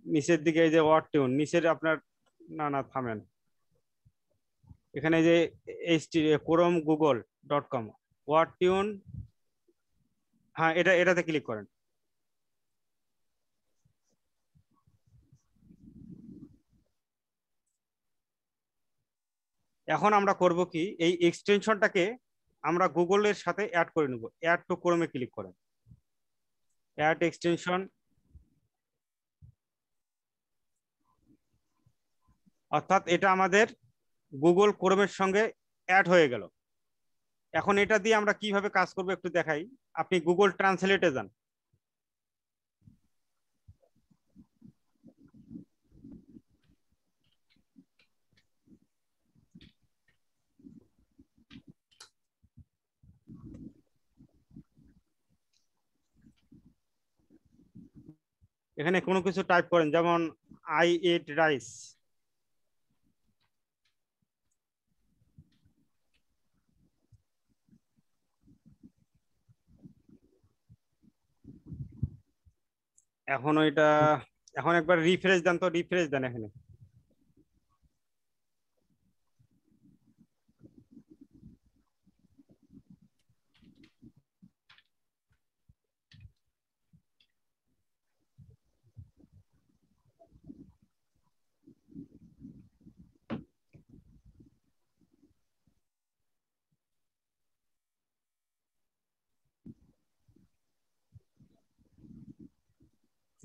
Speaker 1: নিচের দিকে এই যে ওয়ার্ড টিউন, নিচের আপনার, না না থামেন, এখানে যে chrome google.com ওয়ার্ড টিউন, হ্যাঁ এটাতে ক্লিক করেন। এখন আমরা করব কি, এই এক্সটেনশনটাকে আমরা গুগলের সাথে অ্যাড করে নেব। অ্যাড টু ক্রোমে ক্লিক করেন, অ্যাড এক্সটেনশন, অর্থাৎ এটা আমাদের গুগল ক্রোমের সঙ্গে অ্যাড হয়ে গেল। এখন এটা দিয়ে আমরা কিভাবে কাজ করবো একটু দেখাই। আপনি গুগল ট্রান্সলেটে যান, এখানে কোনো কিছু টাইপ করেন, যেমন আই এট রাইস। এখন ওইটা, এখন একবার রিফ্রেশ দেন, তো রিফ্রেশ দেন এখানে।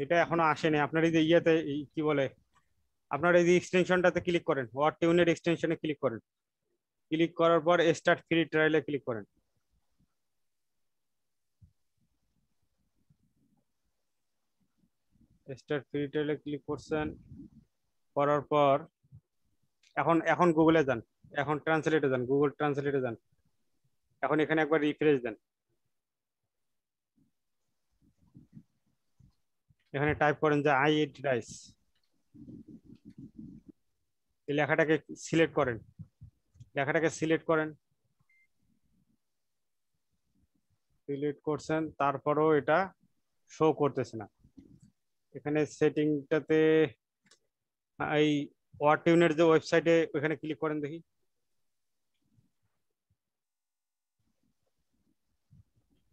Speaker 1: এটা এখনো আসেনি আপনার এই যে ইয়েতে, কি বলে, আপনার এই যে এক্সটেনশনটাতে ক্লিক করেন, ওয়ার্ড টিউনের এক্সটেনশনে ক্লিক করেন। ক্লিক করার পর স্টার্ট ফ্রি ট্রায়ালে ক্লিক করেন। স্টার্ট ফ্রি ট্রায়ালে ক্লিক করছেন, করার পর এখন এখন গুগলে যান, এখন ট্রান্সলেটে যান, গুগল ট্রান্সলেটে যান। এখন এখানে একবার রিফ্রেশ দেন, এখানে টাইপ করেন যে আই ইট রাইস। এই লেখাটাকে সিলেক্ট করেন, লেখাটাকে সিলেক্ট করেন, সিলেক্ট করছেন, তারপরেও এটা শো করতেছে না। এখানে সেটিংটাতে এই ওয়ার্ড টিউনের যে ওয়েবসাইটে, ওখানে ক্লিক করেন দেখি।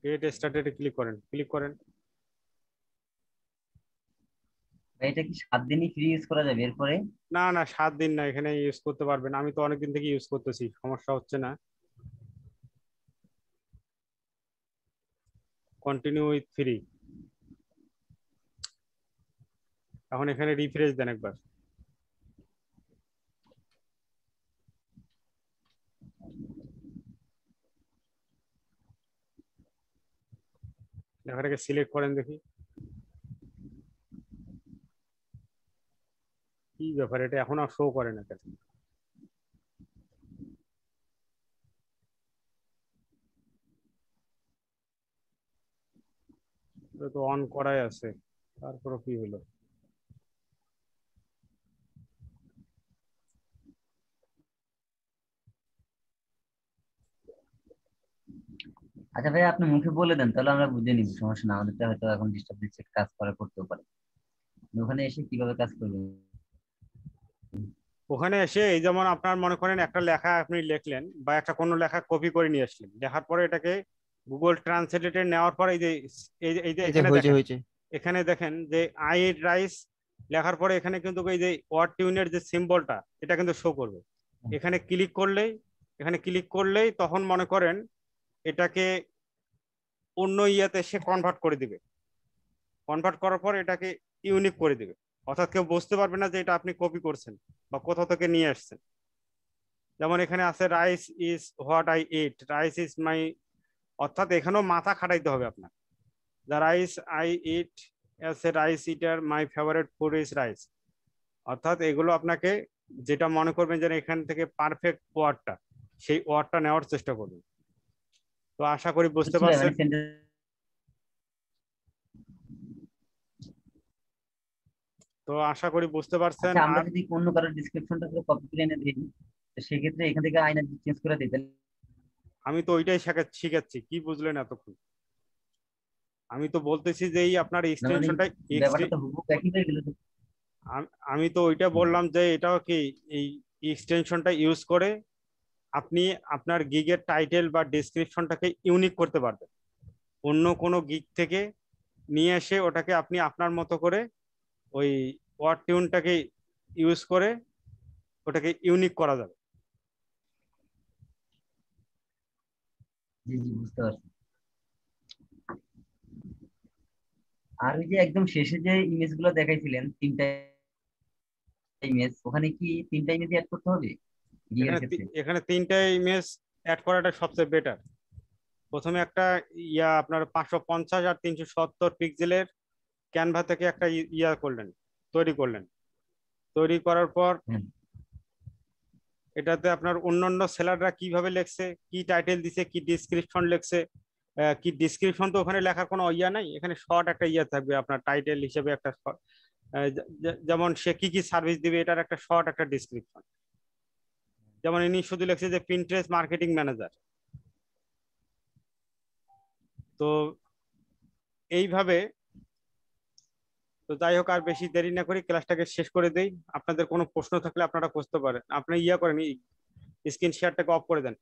Speaker 1: গেট স্টার্টেডে ক্লিক করেন, ক্লিক করেন।
Speaker 3: ভাই, এটা কি 7 দিনই ফ্রি ইউজ করা যাবে এরপরে?
Speaker 1: না না 7 দিন না, এখানে ইউজ করতে পারবেন, আমি তো অনেকদিন থেকে ইউজ করতেছি, সমস্যা হচ্ছে না। কন্টিনিউ উইথ ফ্রি, এখন এখানে রিফ্রেশ দেন একবার। লেখাটাকে সিলেক্ট করেন দেখি কি ব্যাপার, এটা এখন আর শো করে না কেন? এটা তো অন করাই আছে, তারপরে কি হলো?
Speaker 3: আচ্ছা ভাই, আপনি মুখে বলে দেন, তাহলে আমরা বুঝে নিব, সমস্যা না। আমাদেরটা হয়তো এখন ডিস্টার্ব দিচ্ছে, কাজ করা করতেও পারে। ওখানে এসে কিভাবে কাজ করবেন?
Speaker 1: ওখানে এসে এই যেমন আপনার মনে করেন একটা লেখা আপনি লিখলেন বা একটা কোনো লেখা কপি করে নিয়ে আসলেন, লেখার পরে এটাকে গুগল ট্রান্সলেটে নেওয়ার পরে এই যে
Speaker 2: এই যে
Speaker 1: এখানে
Speaker 2: হয়েছে
Speaker 1: দেখেন,
Speaker 2: হয়েছে।
Speaker 1: এখানে দেখেন যে আই ইট রাইস লেখার পরে এখানে কিন্তু এই যে ওয়ার্ড টিউনের যে সিম্বলটা এটা কিন্তু শো করবে। এখানে ক্লিক করলেই তখন মনে করেন এটাকে অন্য ইয়াতে সে কনভার্ট করে দিবে। কনভার্ট করার পর এটাকে ইউনিক করে দিবে, অর্থাৎ কেউ বুঝতে পারবে না যে এটা আপনি কপি করছেন বা কোথাও থেকে নিয়ে আসছেন। যেমন এখানে আছে rice is what I eat, rice is my, অর্থাৎ এখানেও মাথা খাটাইতে হবে আপনার। The rice I eat S a rice eater my favourite food is rice. অর্থাৎ এগুলো আপনাকে যেটা মনে করবেন যে এখান থেকে পারফেক্ট ওয়ার্ডটা, সেই ওয়ার্ডটা নেওয়ার চেষ্টা করবেন। তো আশা করি বুঝতে
Speaker 3: বুঝছি ভাই,
Speaker 1: পারছেন।
Speaker 3: মানে sentence।
Speaker 1: তো আশা করি বুঝতে পারছেন।
Speaker 3: আচ্ছা, আমরা
Speaker 1: আর
Speaker 3: যদি অন্য কারোর ডিসক্রিপশনটা কপি করে এনে দিই, তো সেক্ষেত্রে এখান থেকে আয়না চেঞ্জ করে দিই, তাহলে
Speaker 1: আমি তো ওইটাই শিখাচ্ছি, কি বুঝলেন এতক্ষণ? আমি তো বলতেছি যে এই আপনার
Speaker 3: না মানে
Speaker 1: এক্সটেনশনটা,
Speaker 3: ব্যাপারটা তো হুবহু একই হয়ে গেল তো।
Speaker 1: আমি তো ওইটা বললাম যে এটাও কি এই এক্সটেনশনটা ইউজ করে আপনি আপনার গিগের টাইটেল বা ডেসক্রিপশনটাকে ইউনিক করতে পারবেন। অন্য কোনো গিগ থেকে নিয়ে এসে ওটাকে আপনি আপনার মতো করে ওই ওয়ার্ড টিউনটাকে ইউজ করে ওটাকে ইউনিক করা যাবে।
Speaker 3: জি জি, বুঝতে পারছি। আর ওই যে একদম শেষে যে ইমেজ গুলো দেখাইছিলেন, 3টা ইমেজ, ওখানে কি 3টা ইমেজ অ্যাড করতে হবে গিগের
Speaker 1: এখানে
Speaker 3: ক্ষেত্রে?
Speaker 1: এখানে 3টা ইমেজ অ্যাড করাটা সবচেয়ে বেটার। প্রথমে একটা আপনার 550 আর 370 পিক্সেলের ক্যানভা থেকে একটা করলেন, তৈরি করলেন। তৈরি করার পর
Speaker 3: হ্যাঁ।
Speaker 1: এটাতে আপনার অন্যান্য সেলাররা কিভাবে লেখছে, কি টাইটেল দিছে, কি ডিসক্রিপশন লেখছে, কি ডিসক্রিপশন তো ওখানে লেখার কোনো নাই, এখানে শর্ট একটা থাকবে আপনার টাইটেল হিসেবে একটা যেমন সে কি কি সার্ভিস দিবে এটার একটা শর্ট একটা ডিসক্রিপশন। যেমন ইনি শুধু লেখছে যে পিন্টারেস্ট মার্কেটিং ম্যানেজার। তো এইভাবে, তো যাই হোক আর বেশি দেরি না করি ক্লাসটাকে শেষ করে দেই। আপনাদের কোনো প্রশ্ন থাকলে আপনারা করতে পারেন। আপনি করেন, স্ক্রিন শেয়ারটাকে অফ করে দেন।